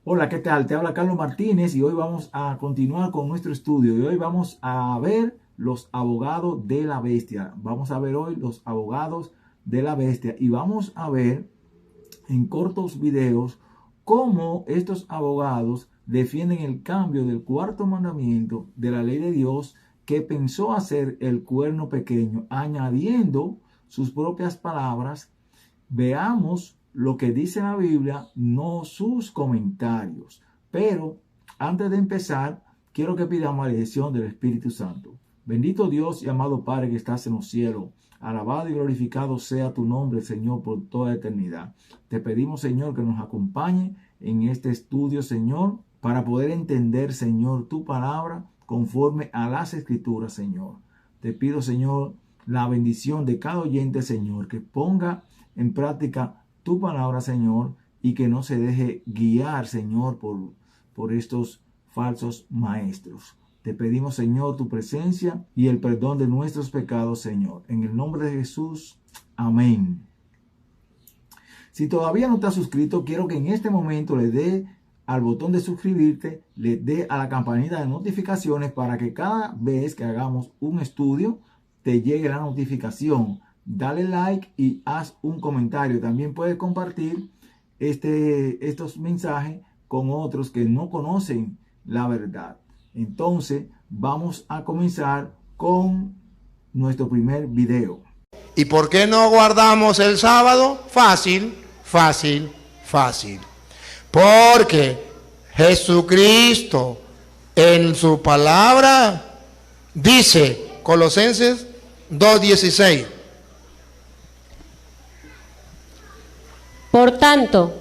Hola, ¿qué tal? Te habla Carlos Martínez y hoy vamos a continuar con nuestro estudio. Y hoy vamos a ver los abogados de la bestia. Vamos a ver hoy los abogados de la bestia y vamos a ver en cortos videos cómo estos abogados defienden el cambio del cuarto mandamiento de la ley de Dios que pensó hacer el cuerno pequeño, añadiendo sus propias palabras. Veamos lo que dice la Biblia, no sus comentarios. Pero antes de empezar, quiero que pidamos la dirección del Espíritu Santo. Bendito Dios y amado Padre que estás en los cielos, alabado y glorificado sea tu nombre, Señor, por toda eternidad. Te pedimos, Señor, que nos acompañe en este estudio, Señor, para poder entender, Señor, tu palabra conforme a las Escrituras, Señor. Te pido, Señor, la bendición de cada oyente, Señor, que ponga en práctica tu palabra, Señor, y que no se deje guiar, Señor, por estos falsos maestros. Te pedimos, Señor, tu presencia y el perdón de nuestros pecados, Señor. En el nombre de Jesús, amén. Si todavía no te has suscrito, quiero que en este momento le dé al botón de suscribirte, le dé a la campanita de notificaciones para que cada vez que hagamos un estudio te llegue la notificación. Dale like y haz un comentario. También puedes compartir estos mensajes con otros que no conocen la verdad. Entonces vamos a comenzar con nuestro primer video. ¿Y por qué no guardamos el sábado? Fácil, fácil, fácil. Porque Jesucristo en su palabra dice, Colosenses 2:16. Por tanto,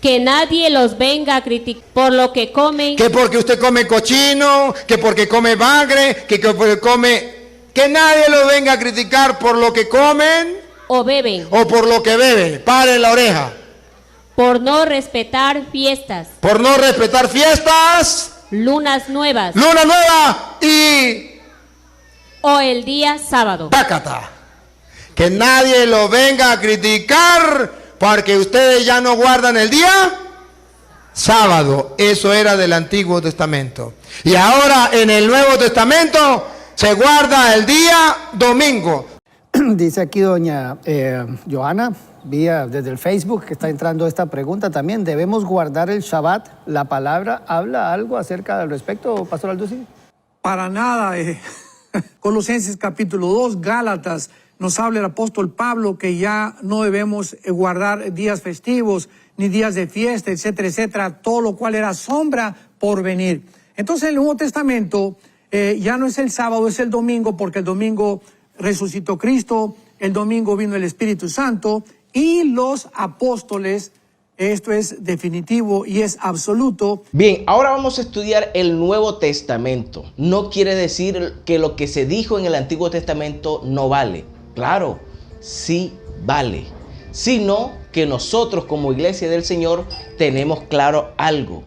que nadie los venga a criticar por lo que comen. Que porque usted come cochino, que porque come bagre, que porque come... Que nadie los venga a criticar por lo que comen O beben. o por lo que beben. Pare la oreja. Por no respetar fiestas. Por no respetar fiestas, Lunas nuevas. luna nueva y O el día sábado. pácata. Que nadie lo venga a criticar porque ustedes ya no guardan el día sábado. Eso era del Antiguo Testamento. Y ahora en el Nuevo Testamento se guarda el día domingo. Dice aquí doña Johanna, vía desde el Facebook, que está entrando esta pregunta también. ¿Debemos guardar el Shabbat? ¿La palabra habla algo acerca del respecto, Pastor Alducin? Para nada. Colosenses capítulo 2, Gálatas, nos habla el apóstol Pablo que ya no debemos guardar días festivos, ni días de fiesta, etcétera, etcétera, todo lo cual era sombra por venir. Entonces en el Nuevo Testamento ya no es el sábado, es el domingo, porque el domingo resucitó Cristo, el domingo vino el Espíritu Santo y los apóstoles. Esto es definitivo y es absoluto. Bien, ahora vamos a estudiar el Nuevo Testamento. No quiere decir que lo que se dijo en el Antiguo Testamento no vale. Claro, sí vale. Sino que nosotros como Iglesia del Señor tenemos claro algo.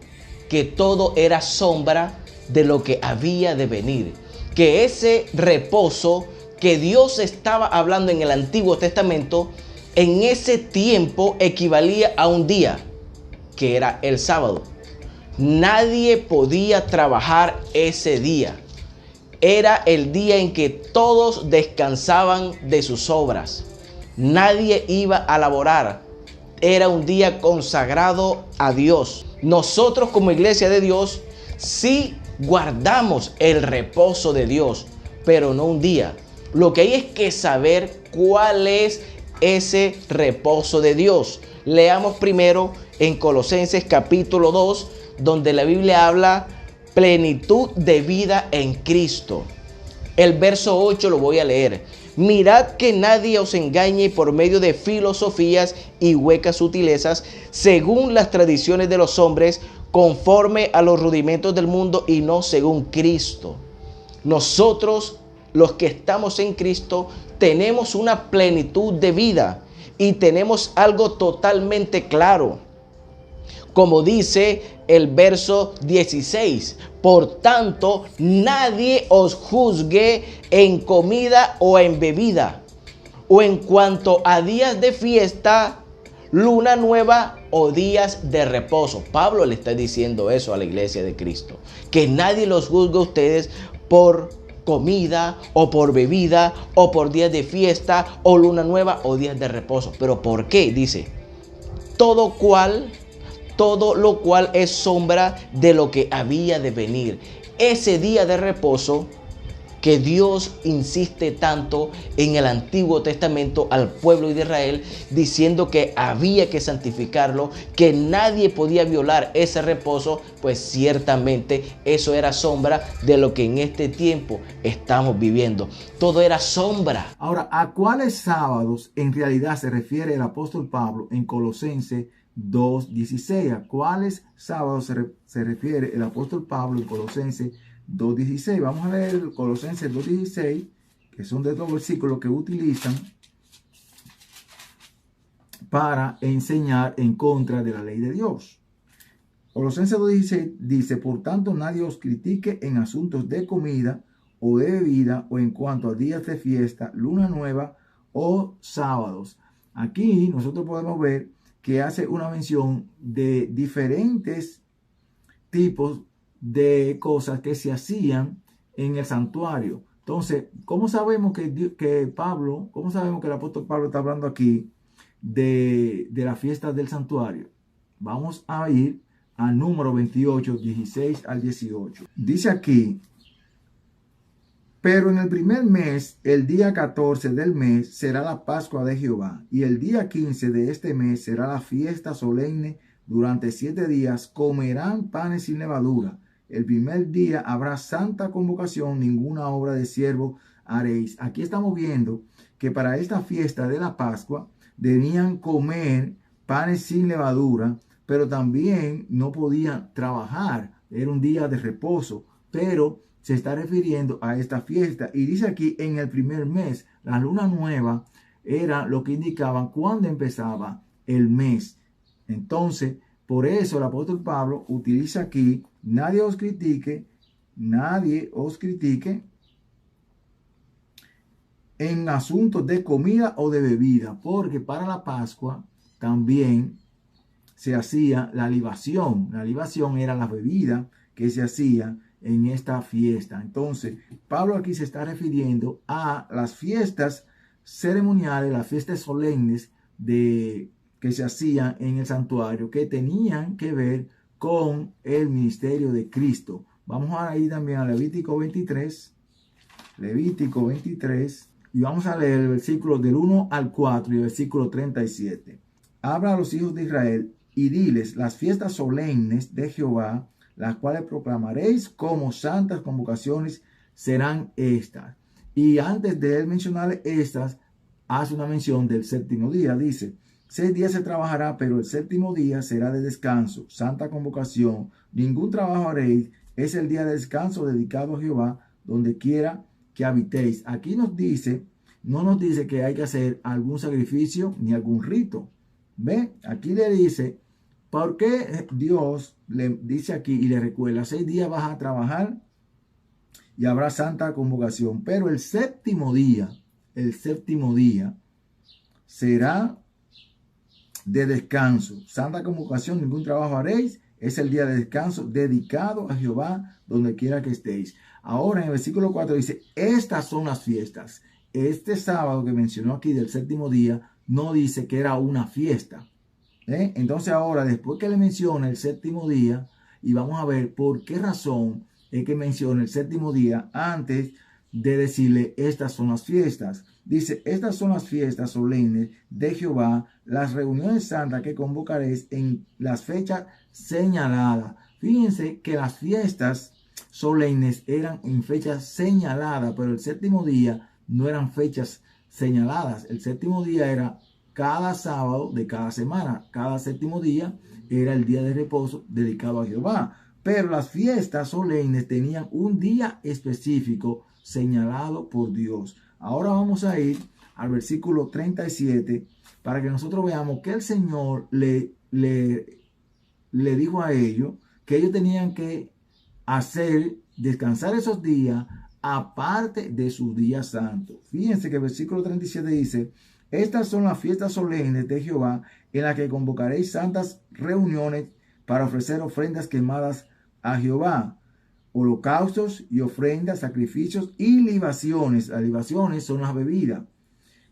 Que todo era sombra de lo que había de venir. Que ese reposo que Dios estaba hablando en el Antiguo Testamento, en ese tiempo equivalía a un día, que era el sábado. Nadie podía trabajar ese día. Era el día en que todos descansaban de sus obras. Nadie iba a laborar. Era un día consagrado a Dios. Nosotros como Iglesia de Dios sí guardamos el reposo de Dios, pero no un día. Lo que hay es que saber cuál es ese reposo de Dios. Leamos primero en Colosenses capítulo 2, donde la Biblia habla plenitud de vida en Cristo. El verso 8 lo voy a leer. Mirad que nadie os engañe por medio de filosofías y huecas sutilezas, según las tradiciones de los hombres, conforme a los rudimentos del mundo y no según Cristo. Nosotros, los que estamos en Cristo, tenemos una plenitud de vida y tenemos algo totalmente claro. Como dice el verso 16, por tanto, nadie os juzgue en comida o en bebida, o en cuanto a días de fiesta, luna nueva o días de reposo. Pablo le está diciendo eso a la iglesia de Cristo. Que nadie los juzgue a ustedes por comida o por bebida o por días de fiesta o luna nueva o días de reposo. ¿Pero por qué? Dice, todo lo cual es sombra de lo que había de venir. Ese día de reposo que Dios insiste tanto en el Antiguo Testamento al pueblo de Israel, diciendo que había que santificarlo, que nadie podía violar ese reposo, pues ciertamente eso era sombra de lo que en este tiempo estamos viviendo. Todo era sombra. Ahora, ¿a cuáles sábados en realidad se refiere el apóstol Pablo en Colosenses 2:16? ¿A cuáles sábados se refiere el apóstol Pablo en Colosenses 2:16? Vamos a leer Colosenses 2:16, que son de dos versículos que utilizan para enseñar en contra de la ley de Dios. Colosenses 2:16 dice, por tanto nadie os critique en asuntos de comida o de bebida o en cuanto a días de fiesta, luna nueva o sábados. Aquí nosotros podemos ver que hace una mención de diferentes tipos de cosas que se hacían en el santuario. Entonces, ¿cómo sabemos que el apóstol Pablo está hablando aquí de la fiesta del santuario? Vamos a ir a Número 28, 16 al 18. Dice aquí, pero en el primer mes, el día 14 del mes, será la Pascua de Jehová, y el día 15 de este mes será la fiesta solemne. Durante 7 días comerán panes sin levadura. El primer día habrá santa convocación, ninguna obra de siervo haréis. Aquí estamos viendo que para esta fiesta de la Pascua debían comer panes sin levadura, pero también no podían trabajar. Era un día de reposo, pero se está refiriendo a esta fiesta. Y dice aquí, en el primer mes, la luna nueva era lo que indicaban cuándo empezaba el mes. Entonces, por eso el apóstol Pablo utiliza aquí, nadie os critique en asuntos de comida o de bebida, porque para la Pascua también se hacía la libación. La libación era la bebida que se hacía en esta fiesta. Entonces, Pablo aquí se está refiriendo a las fiestas ceremoniales, las fiestas solemnes que se hacían en el santuario, que tenían que ver con el ministerio de Cristo. Vamos a ir también a Levítico 23, y vamos a leer el versículo del 1 al 4 y el versículo 37. Habla a los hijos de Israel y diles, las fiestas solemnes de Jehová, las cuales proclamaréis como santas convocaciones, serán estas. Y antes de él mencionar estas, hace una mención del séptimo día. Dice, 6 días se trabajará, pero el séptimo día será de descanso, santa convocación. Ningún trabajo haréis, es el día de descanso dedicado a Jehová, donde quiera que habitéis. Aquí no nos dice que hay que hacer algún sacrificio ni algún rito. ¿Ve? Aquí le dice, ¿por qué Dios le dice aquí y le recuerda, 6 días vas a trabajar y habrá santa convocación? Pero el séptimo día será de descanso, santa convocación, ningún trabajo haréis, es el día de descanso dedicado a Jehová, donde quiera que estéis. Ahora en el versículo 4 dice, estas son las fiestas. Este sábado que mencionó aquí del séptimo día, no dice que era una fiesta. Entonces ahora, después que le menciona el séptimo día, y vamos a ver por qué razón es que menciona el séptimo día antes de decirle estas son las fiestas. Dice, estas son las fiestas solemnes de Jehová, las reuniones santas que convocaréis en las fechas señaladas. Fíjense que las fiestas solemnes eran en fechas señaladas, pero el séptimo día no eran fechas señaladas. El séptimo día era cada sábado de cada semana. Cada séptimo día era el día de reposo dedicado a Jehová. Pero las fiestas solemnes tenían un día específico señalado por Dios. Ahora vamos a ir al versículo 37 para que nosotros veamos que el Señor le dijo a ellos que ellos tenían que descansar esos días aparte de sus días santos. Fíjense que el versículo 37 dice, estas son las fiestas solemnes de Jehová en la que convocaréis santas reuniones para ofrecer ofrendas quemadas a Jehová, holocaustos y ofrendas, sacrificios y libaciones. Las libaciones son las bebidas.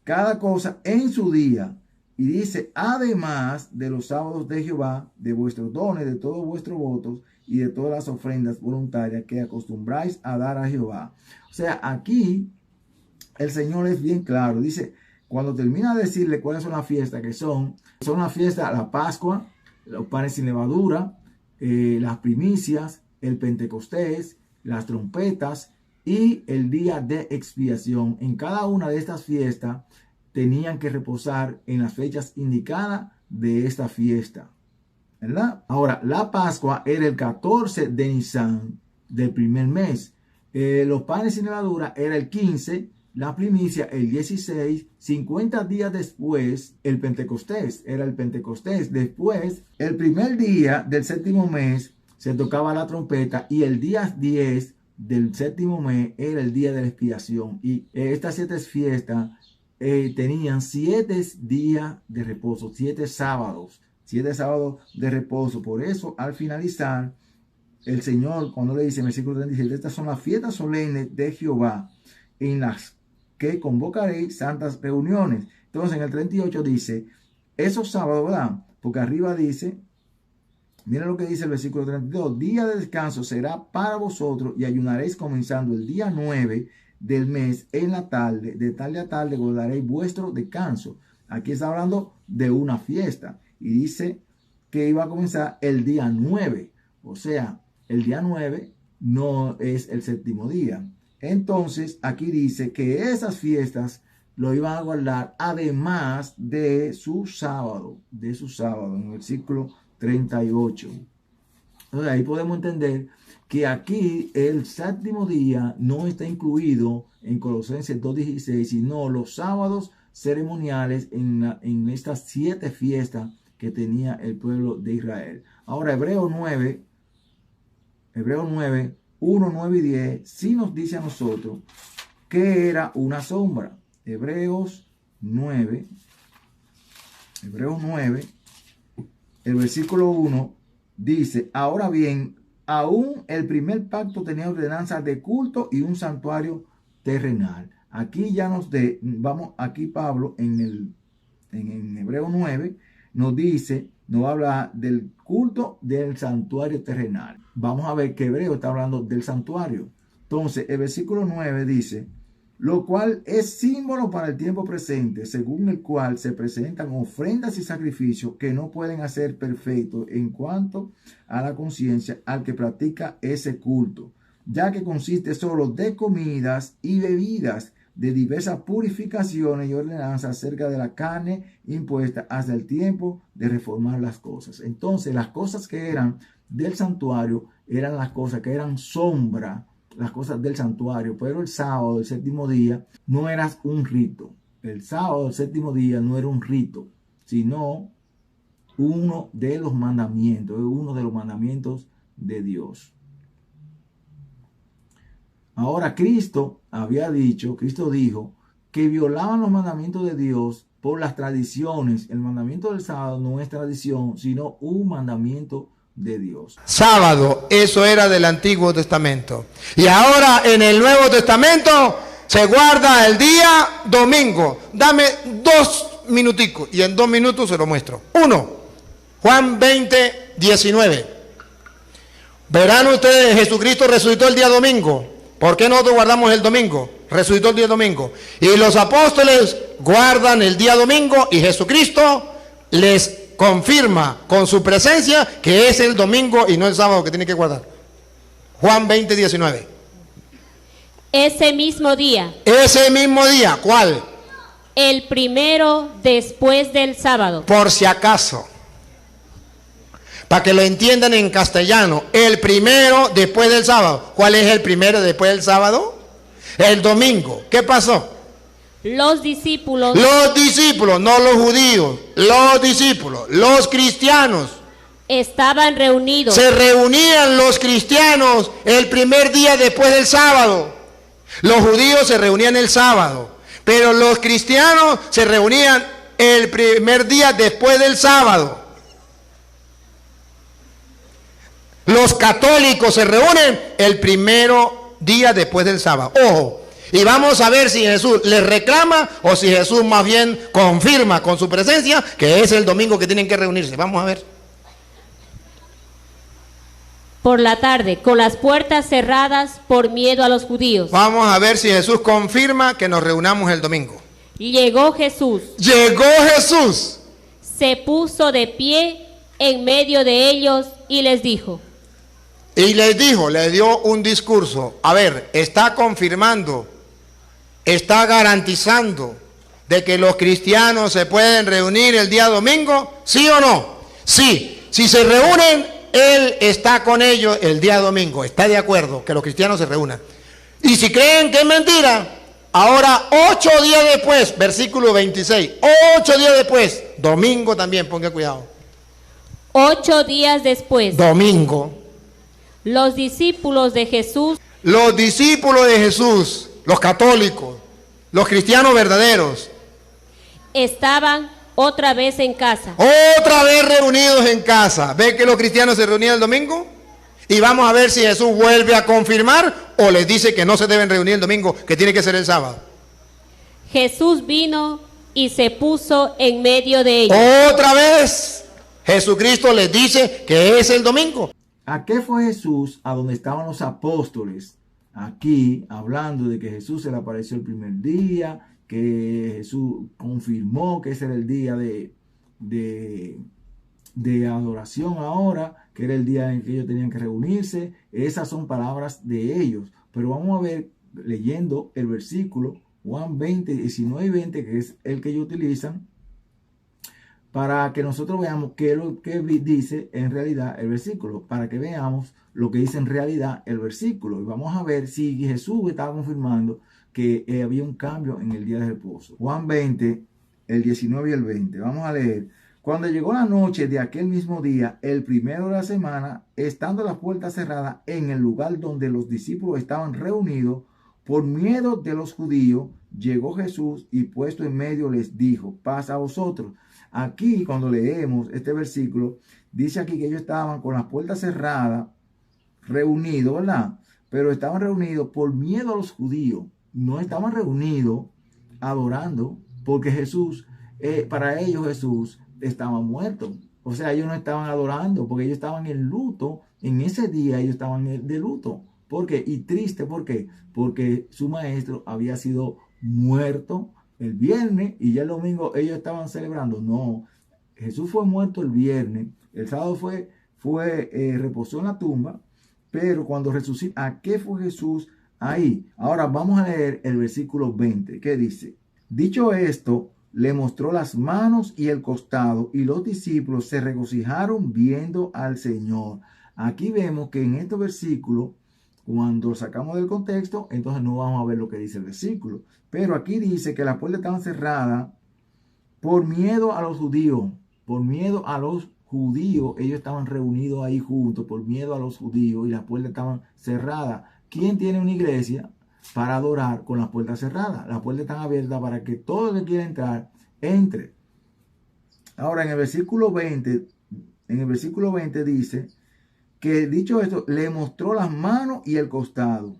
Cada cosa en su día. Y dice, además de los sábados de Jehová, de vuestros dones, de todos vuestros votos y de todas las ofrendas voluntarias que acostumbráis a dar a Jehová. O sea, aquí el Señor es bien claro. Dice, cuando termina de decirle cuáles son las fiestas, que son las fiestas, la Pascua, los panes sin levadura, las primicias, el Pentecostés, las trompetas y el día de expiación. En cada una de estas fiestas tenían que reposar en las fechas indicadas de esta fiesta, ¿verdad? Ahora, la Pascua era el 14 de Nisan del primer mes. Los panes sin levadura era el 15, la primicia el 16, 50 días después el Pentecostés, era el Pentecostés. Después, el primer día del séptimo mes se tocaba la trompeta y el día 10 del séptimo mes era el día de la expiación. Y estas 7 fiestas tenían 7 días de reposo, 7 sábados de reposo. Por eso, al finalizar, el Señor, cuando le dice en versículo 37, estas son las fiestas solemnes de Jehová, en las que convocaréis santas reuniones. Entonces, en el 38 dice, esos sábados, ¿verdad? Porque arriba dice, miren lo que dice el versículo 32, día de descanso será para vosotros y ayunaréis comenzando el día 9 del mes en la tarde, de tarde a tarde guardaréis vuestro descanso. Aquí está hablando de una fiesta y dice que iba a comenzar el día 9, o sea, el día 9 no es el séptimo día. Entonces aquí dice que esas fiestas lo iban a guardar además de su sábado, en el versículo 38. Entonces ahí podemos entender que aquí el séptimo día no está incluido en Colosenses 2:16, sino los sábados ceremoniales en estas 7 fiestas que tenía el pueblo de Israel. Ahora Hebreos 9, 1, 9 y 10, sí nos dice a nosotros que era una sombra. Hebreos 9, el versículo 1 dice, ahora bien, aún el primer pacto tenía ordenanzas de culto y un santuario terrenal. Aquí ya aquí Pablo en Hebreo 9 nos dice, nos habla del culto del santuario terrenal. Vamos a ver que Hebreo está hablando del santuario. Entonces, el versículo 9 dice, lo cual es símbolo para el tiempo presente, según el cual se presentan ofrendas y sacrificios que no pueden hacer perfecto en cuanto a la conciencia al que practica ese culto, ya que consiste solo de comidas y bebidas, de diversas purificaciones y ordenanzas acerca de la carne impuesta hasta el tiempo de reformar las cosas. Entonces, las cosas que eran del santuario eran las cosas que eran sombra, las cosas del santuario, pero el sábado, el séptimo día, no era un rito. El sábado, el séptimo día, no era un rito, sino uno de los mandamientos de Dios. Ahora Cristo dijo que violaban los mandamientos de Dios por las tradiciones. El mandamiento del sábado no es tradición, sino un mandamiento de Dios. Sábado, eso era del Antiguo Testamento. Y ahora en el Nuevo Testamento se guarda el día domingo. Dame 2 minuticos y en 2 minutos se lo muestro. 1, Juan 20:19. Verán ustedes, Jesucristo resucitó el día domingo. ¿Por qué nosotros guardamos el domingo? Resucitó el día domingo. Y los apóstoles guardan el día domingo y Jesucristo les confirma con su presencia que es el domingo y no el sábado que tiene que guardar. Juan 20:19. Ese mismo día. Ese mismo día, ¿cuál? El primero después del sábado. Por si acaso. Para que lo entiendan en castellano, el primero después del sábado. ¿Cuál es el primero después del sábado? El domingo. ¿Qué pasó? Los discípulos, no los judíos, los discípulos, los cristianos. Estaban reunidos. Se reunían los cristianos el primer día después del sábado. Los judíos se reunían el sábado, pero los cristianos se reunían el primer día después del sábado. Los católicos se reúnen el primero día después del sábado. Ojo, y vamos a ver si Jesús les reclama o si Jesús más bien confirma con su presencia que es el domingo que tienen que reunirse. Vamos a ver. Por la tarde, con las puertas cerradas por miedo a los judíos. Vamos a ver si Jesús confirma que nos reunamos el domingo. Llegó Jesús. Llegó Jesús. Se puso de pie en medio de ellos y les dijo. Y les dijo, le dio un discurso. A ver, está confirmando, está garantizando de que los cristianos se pueden reunir el día domingo, ¿sí o no? Sí, si se reúnen, Él está con ellos el día domingo, está de acuerdo que los cristianos se reúnan. Y si creen que es mentira, ahora 8 días después, versículo 26, 8 días después, domingo también, ponga cuidado. 8 días después, Domingo. los discípulos de Jesús Los discípulos de Jesús, los católicos, los cristianos verdaderos, estaban otra vez en casa. otra vez reunidos en casa. ¿Ve que los cristianos se reunían el domingo? Y vamos a ver si Jesús vuelve a confirmar o les dice que no se deben reunir el domingo, que tiene que ser el sábado. Jesús vino y se puso en medio de ellos. Otra vez Jesucristo les dice que es el domingo. ¿A qué fue Jesús a donde estaban los apóstoles? Aquí hablando de que Jesús se le apareció el primer día, que Jesús confirmó que ese era el día de adoración ahora, que era el día en que ellos tenían que reunirse. Esas son palabras de ellos. Pero vamos a ver, leyendo el versículo Juan 20, 19 y 20, que es el que ellos utilizan, para que nosotros veamos qué es lo que dice en realidad el versículo, para que veamos lo que dice en realidad el versículo. Y vamos a ver si Jesús estaba confirmando que había un cambio en el día de reposo. Juan 20, el 19 y el 20. Vamos a leer. Cuando llegó la noche de aquel mismo día, el primero de la semana, estando las puertas cerradas en el lugar donde los discípulos estaban reunidos, por miedo de los judíos, llegó Jesús y puesto en medio les dijo, paz a vosotros. Aquí, cuando leemos este versículo, dice aquí que ellos estaban con las puertas cerradas, reunidos, ¿verdad? Pero estaban reunidos por miedo a los judíos. No estaban reunidos adorando, porque Jesús, para ellos Jesús estaba muerto. O sea, ellos no estaban adorando, porque ellos estaban en luto. En ese día ellos estaban de luto. ¿Por qué? Y triste, ¿por qué? Porque su maestro había sido muerto el viernes y ya el domingo ellos estaban celebrando. No, Jesús fue muerto el viernes, el sábado reposó en la tumba, pero cuando resucitó, ¿a qué fue Jesús ahí? Ahora vamos a leer el versículo 20, que dice, dicho esto, le mostró las manos y el costado, y los discípulos se regocijaron viendo al Señor. Aquí vemos que en este versículo, cuando lo sacamos del contexto, entonces no vamos a ver lo que dice el versículo. Pero aquí dice que las puertas estaban cerradas por miedo a los judíos. Por miedo a los judíos, ellos estaban reunidos ahí juntos, por miedo a los judíos, y las puertas estaban cerradas. ¿Quién tiene una iglesia para adorar con las puertas cerradas? Las puertas están abiertas para que todo el que quiera entrar, entre. Ahora en el versículo 20 dice que dicho esto, le mostró las manos y el costado.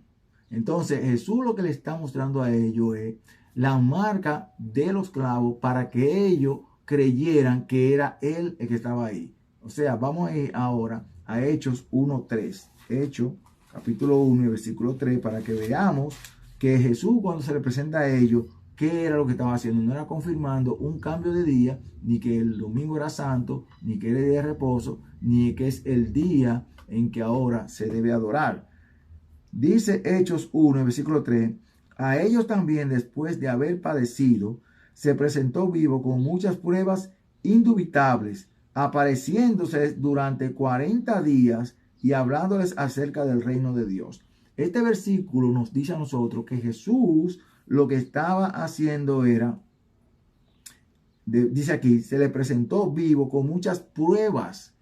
Entonces Jesús lo que le está mostrando a ellos es la marca de los clavos para que ellos creyeran que era él el que estaba ahí. O sea, vamos a ir ahora a Hechos 1:3. Hechos capítulo 1 y versículo 3 para que veamos que Jesús cuando se le presenta a ellos, ¿qué era lo que estaba haciendo? No era confirmando un cambio de día, ni que el domingo era santo, ni que era el día de reposo, ni que es el día en que ahora se debe adorar. Dice Hechos 1, versículo 3, a ellos también después de haber padecido, se presentó vivo con muchas pruebas indubitables, apareciéndose durante 40 días y hablándoles acerca del reino de Dios. Este versículo nos dice a nosotros que Jesús lo que estaba haciendo era, dice aquí, se le presentó vivo con muchas pruebas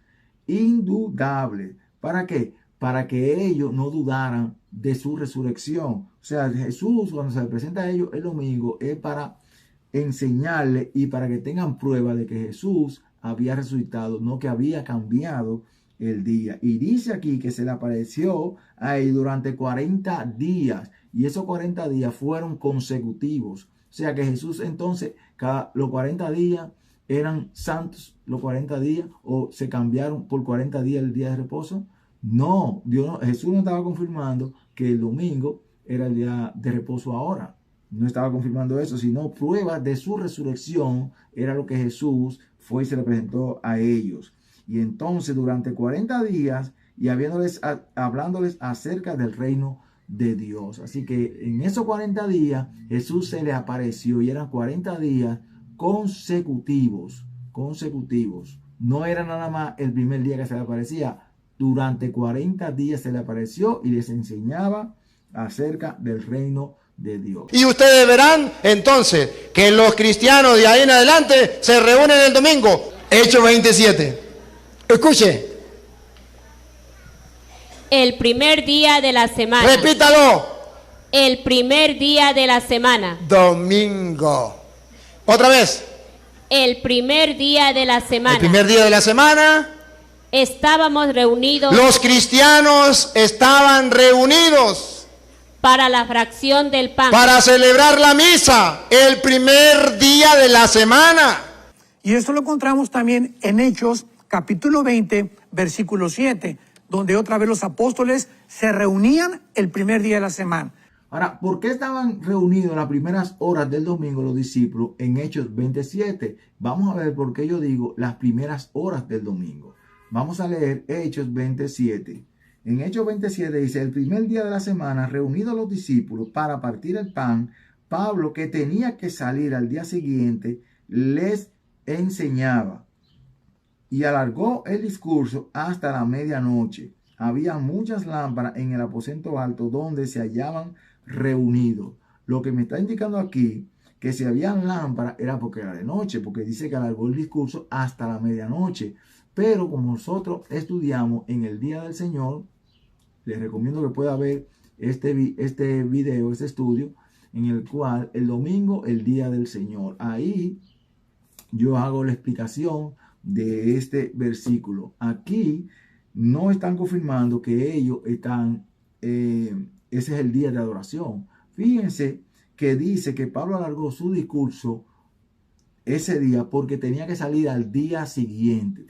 indudables. ¿Para qué? Para que ellos no dudaran de su resurrección. O sea, Jesús cuando se le presenta a ellos el domingo es para enseñarle y para que tengan prueba de que Jesús había resucitado, no que había cambiado el día. Y dice aquí que se le apareció ahí durante 40 días. Y esos 40 días fueron consecutivos. O sea que Jesús entonces, los 40 días eran santos, los 40 días, o se cambiaron por 40 días el día de reposo. No, Jesús no estaba confirmando que el domingo era el día de reposo ahora. No estaba confirmando eso, sino pruebas de su resurrección era lo que Jesús fue y se le presentó a ellos. Y entonces durante 40 días y hablándoles acerca del reino de Dios. Así que en esos 40 días Jesús se le apareció y eran 40 días consecutivos. No era nada más el primer día que se le aparecía. Durante 40 días se le apareció y les enseñaba acerca del reino de Dios. Y ustedes verán entonces que los cristianos de ahí en adelante se reúnen el domingo. Hechos 27. Escuche. El primer día de la semana. Repítalo. El primer día de la semana. Domingo. Otra vez. El primer día de la semana. El primer día de la semana. Estábamos reunidos. Los cristianos estaban reunidos para la fracción del pan. Para celebrar la misa. El primer día de la semana. Y esto lo encontramos también en Hechos, capítulo 20, versículo 7, donde otra vez los apóstoles se reunían el primer día de la semana. Ahora, ¿por qué estaban reunidos en las primeras horas del domingo los discípulos en Hechos 27? Vamos a ver por qué yo digo las primeras horas del domingo. Vamos a leer Hechos 27. En Hechos 27 dice, el primer día de la semana, reunidos los discípulos para partir el pan, Pablo, que tenía que salir al día siguiente, les enseñaba y alargó el discurso hasta la medianoche. Había muchas lámparas en el aposento alto donde se hallaban reunidos. Lo que me está indicando aquí, que si habían lámparas era porque era de noche, porque dice que alargó el discurso hasta la medianoche. Pero como nosotros estudiamos en el día del Señor, les recomiendo que pueda ver este video, este estudio, en el cual el domingo, el día del Señor. Ahí yo hago la explicación de este versículo. Aquí no están confirmando que ellos están, ese es el día de adoración. Fíjense que dice que Pablo alargó su discurso ese día porque tenía que salir al día siguiente.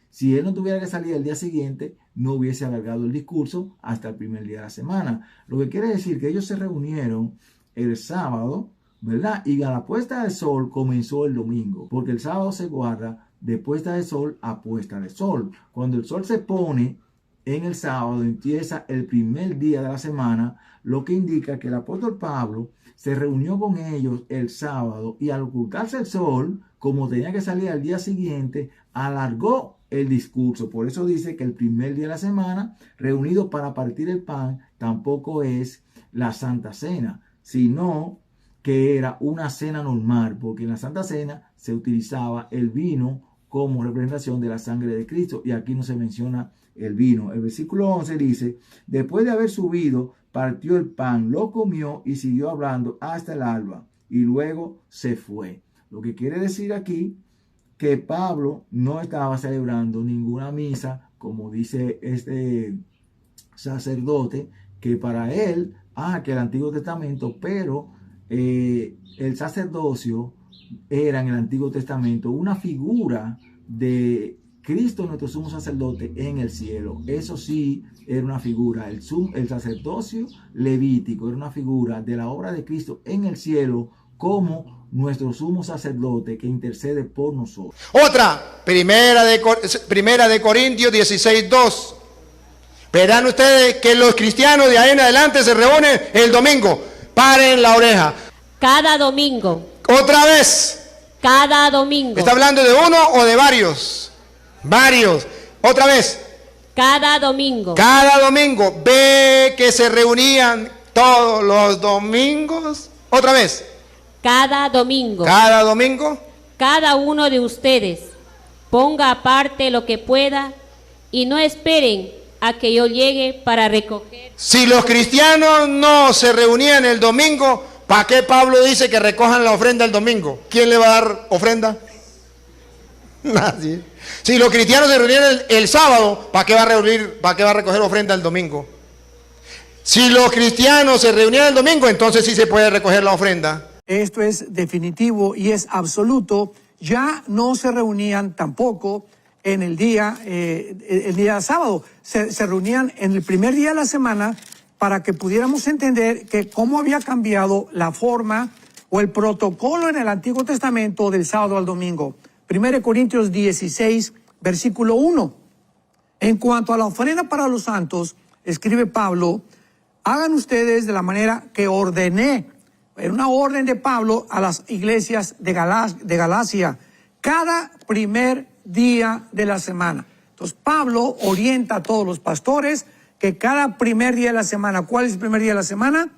Si él no tuviera que salir al día siguiente, no hubiese alargado el discurso hasta el primer día de la semana. Lo que quiere decir que ellos se reunieron el sábado, ¿verdad? Y a la puesta del sol comenzó el domingo, porque el sábado se guarda de puesta de sol a puesta de sol. Cuando el sol se pone en el sábado, empieza el primer día de la semana, lo que indica que el apóstol Pablo se reunió con ellos el sábado y al ocultarse el sol, como tenía que salir al día siguiente, alargó el discurso. Por eso dice que el primer día de la semana, reunido para partir el pan, tampoco es la Santa Cena, sino que era una cena normal, porque en la Santa Cena se utilizaba el vino como representación de la sangre de Cristo, y aquí no se menciona el vino. El versículo 11 dice, después de haber subido, partió el pan, lo comió y siguió hablando hasta el alba, y luego se fue. Lo que quiere decir aquí que Pablo no estaba celebrando ninguna misa, como dice este sacerdote, que para él, que el Antiguo Testamento, pero el sacerdocio era en el Antiguo Testamento una figura de Cristo, nuestro sumo sacerdote en el cielo. Eso sí, era una figura. El sacerdocio levítico era una figura de la obra de Cristo en el cielo como nuestro sumo sacerdote que intercede por nosotros. Otra, primera de Corintios 16:2. Verán ustedes que los cristianos de ahí en adelante se reúnen el domingo. Paren la oreja. Cada domingo. Otra vez. Cada domingo. ¿Está hablando de uno o de varios? Varios. Otra vez. Cada domingo. Cada domingo. Ve que se reunían todos los domingos. Otra vez. Cada domingo. Cada domingo. Cada uno de ustedes ponga aparte lo que pueda y no esperen a que yo llegue para recoger. Si los cristianos no se reunían el domingo ¿Para qué Pablo dice que recojan la ofrenda el domingo? ¿Quién le va a dar ofrenda? Nadie. Si los cristianos se reunían el sábado, ¿para qué va a recoger ofrenda el domingo? Si los cristianos se reunían el domingo, entonces sí se puede recoger la ofrenda. Esto es definitivo y es absoluto. Ya no se reunían tampoco en el día sábado. Se reunían en el primer día de la semana para que pudiéramos entender que cómo había cambiado la forma o el protocolo en el Antiguo Testamento del sábado al domingo. 1 Corintios 16, versículo 1. En cuanto a la ofrenda para los santos, escribe Pablo, hagan ustedes de la manera que ordené. Era una orden de Pablo a las iglesias de Galacia, cada primer día de la semana. Entonces Pablo orienta a todos los pastores que cada primer día de la semana, ¿cuál es el primer día de la semana?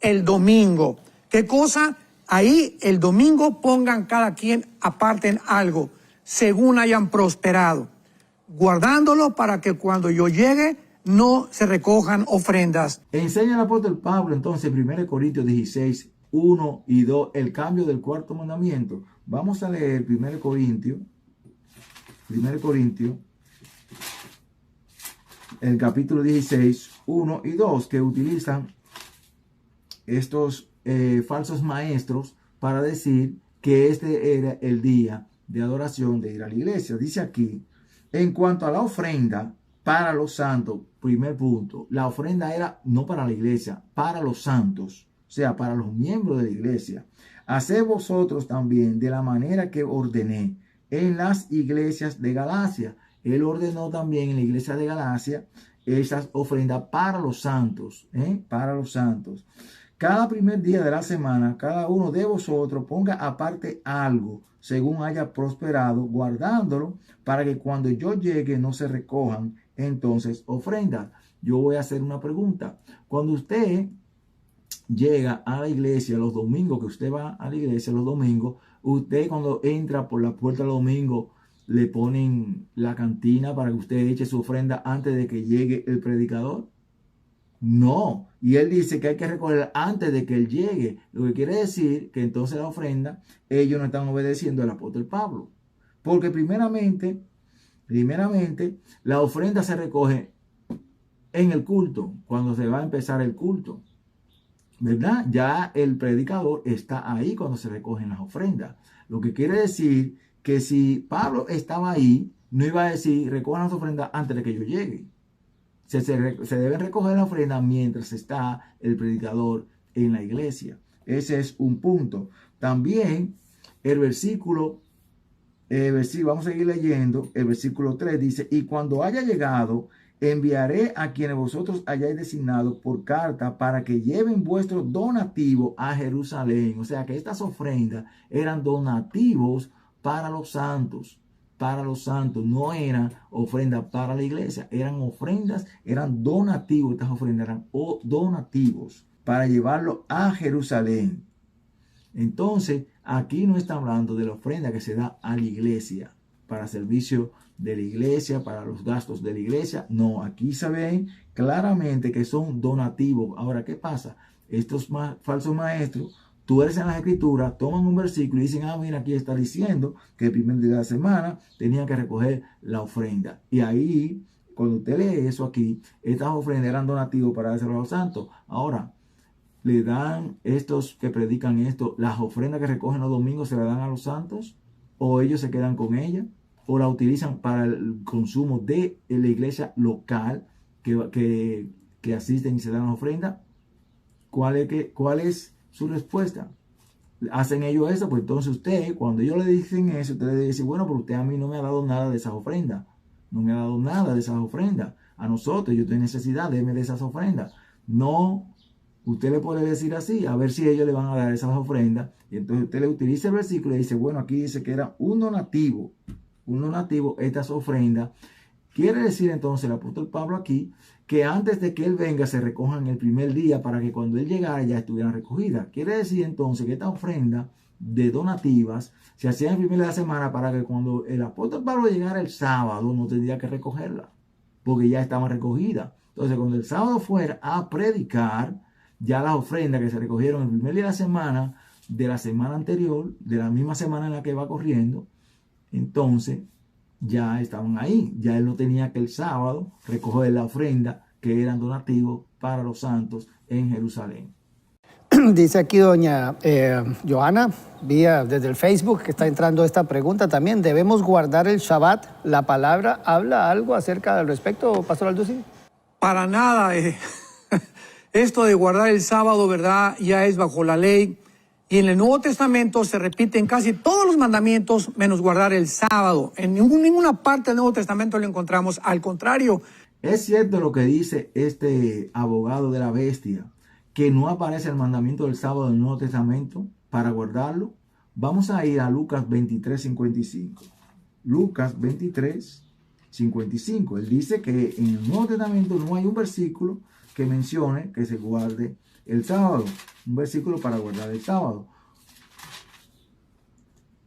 El domingo. ¿Qué cosa? Ahí el domingo pongan cada quien, aparten algo, según hayan prosperado, guardándolo para que cuando yo llegue no se recojan ofrendas. Enseña el apóstol Pablo entonces 1 Corintios 16, 1 y 2, el cambio del cuarto mandamiento. Vamos a leer 1 Corintios, el capítulo 16, 1 y 2, que utilizan estos falsos maestros para decir que este era el día de adoración de ir a la iglesia. Dice aquí, en cuanto a la ofrenda para los santos, primer punto, la ofrenda era no para la iglesia, para los santos, o sea, para los miembros de la iglesia. Haced vosotros también de la manera que ordené en las iglesias de Galacia. Él ordenó también en la iglesia de Galacia esas ofrendas para los santos, para los santos. Cada primer día de la semana, cada uno de vosotros ponga aparte algo, según haya prosperado, guardándolo, para que cuando yo llegue no se recojan entonces ofrendas. Yo voy a hacer una pregunta. Cuando usted llega a la iglesia los domingos, que usted va a la iglesia los domingos, usted cuando entra por la puerta del domingo, le ponen la cantina para que usted eche su ofrenda antes de que llegue el predicador. No, y él dice que hay que recoger antes de que él llegue, lo que quiere decir que entonces la ofrenda, ellos no están obedeciendo al apóstol Pablo, porque primeramente, la ofrenda se recoge en el culto, cuando se va a empezar el culto, ¿verdad? Ya el predicador está ahí cuando se recogen las ofrendas, lo que quiere decir que si Pablo estaba ahí, no iba a decir, recojan las ofrendas antes de que yo llegue. Se deben recoger la ofrenda mientras está el predicador en la iglesia. Ese es un punto. También el versículo, vamos a seguir leyendo, el versículo 3 dice, y cuando haya llegado, enviaré a quienes vosotros hayáis designado por carta para que lleven vuestro donativo a Jerusalén. O sea que estas ofrendas eran donativos para los santos. Para los santos, no eran ofrendas para la iglesia, eran ofrendas, eran donativos, estas ofrendas eran donativos para llevarlo a Jerusalén. Entonces, aquí no está hablando de la ofrenda que se da a la iglesia, para servicio de la iglesia, para los gastos de la iglesia. No, aquí se ven claramente que son donativos. Ahora, ¿qué pasa? Estos falsos maestros tuercen las escrituras, toman un versículo y dicen, mira, aquí está diciendo que el primer día de la semana tenían que recoger la ofrenda. Y ahí, cuando usted lee eso aquí, estas ofrendas eran donativos para dárselo a los santos. Ahora, le dan estos que predican esto, las ofrendas que recogen los domingos, ¿se las dan a los santos? ¿O ellos se quedan con ellas? ¿O la utilizan para el consumo de la iglesia local que asisten y se dan las ofrendas? ¿Cuál es su respuesta? ¿Hacen ellos eso? Pues entonces usted, cuando ellos le dicen eso, usted le dice, bueno, pero usted a mí no me ha dado nada de esas ofrendas. No me ha dado nada de esas ofrendas. A nosotros, yo tengo necesidad, déme de esas ofrendas. No, usted le puede decir así, a ver si ellos le van a dar esas ofrendas. Y entonces usted le utiliza el versículo y dice, bueno, aquí dice que era un donativo, estas ofrendas. Quiere decir entonces el apóstol Pablo aquí que antes de que él venga se recojan el primer día para que cuando él llegara ya estuvieran recogidas. Quiere decir entonces que esta ofrenda de donativas se hacía en el primer día de la semana para que cuando el apóstol Pablo llegara el sábado no tendría que recogerla, porque ya estaban recogidas. Entonces cuando el sábado fuera a predicar, ya las ofrendas que se recogieron el primer día de la semana anterior, de la misma semana en la que va corriendo, entonces ya estaban ahí. Ya él no tenía que el sábado recoger la ofrenda que eran donativos para los santos en Jerusalén. Dice aquí doña Johanna, vía desde el Facebook, que está entrando esta pregunta también. ¿Debemos guardar el Shabbat? ¿La palabra habla algo acerca del respecto, Pastor Alducin? Para nada. Esto de guardar el sábado, ¿verdad? Ya es bajo la ley. Y en el Nuevo Testamento se repiten casi todos los mandamientos menos guardar el sábado. En ninguna parte del Nuevo Testamento lo encontramos. Al contrario. Es cierto lo que dice este abogado de la bestia, que no aparece el mandamiento del sábado en el Nuevo Testamento para guardarlo. Vamos a ir a Lucas 23:55. Lucas 23:55. Él dice que en el Nuevo Testamento no hay un versículo que mencione que se guarde el sábado. Un versículo para guardar el sábado.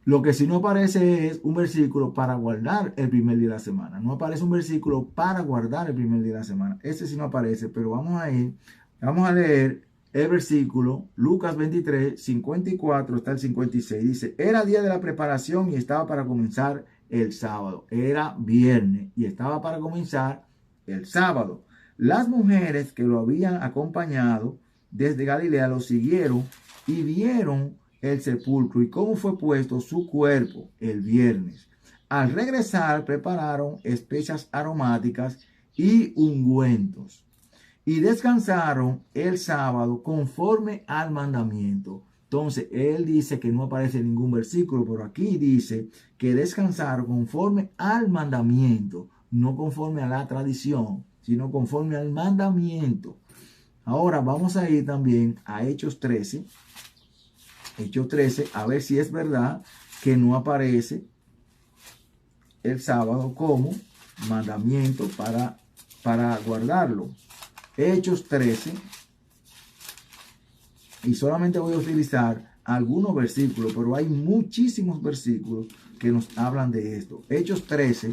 Lo que sí no aparece es un versículo para guardar el primer día de la semana. No aparece un versículo para guardar el primer día de la semana. Ese sí no aparece, pero vamos a leer el versículo, Lucas 23:54 hasta el 56. Dice, era día de la preparación y estaba para comenzar el sábado. Era viernes y estaba para comenzar el sábado. Las mujeres que lo habían acompañado desde Galilea lo siguieron y vieron el sepulcro y cómo fue puesto su cuerpo el viernes. Al regresar prepararon especias aromáticas y ungüentos y descansaron el sábado conforme al mandamiento. Entonces él dice que no aparece ningún versículo, pero aquí dice que descansaron conforme al mandamiento, no conforme a la tradición, sino conforme al mandamiento. Ahora vamos a ir también a Hechos 13. Hechos 13, a ver si es verdad que no aparece el sábado como mandamiento para guardarlo. Hechos 13, y solamente voy a utilizar algunos versículos, pero hay muchísimos versículos que nos hablan de esto. Hechos 13,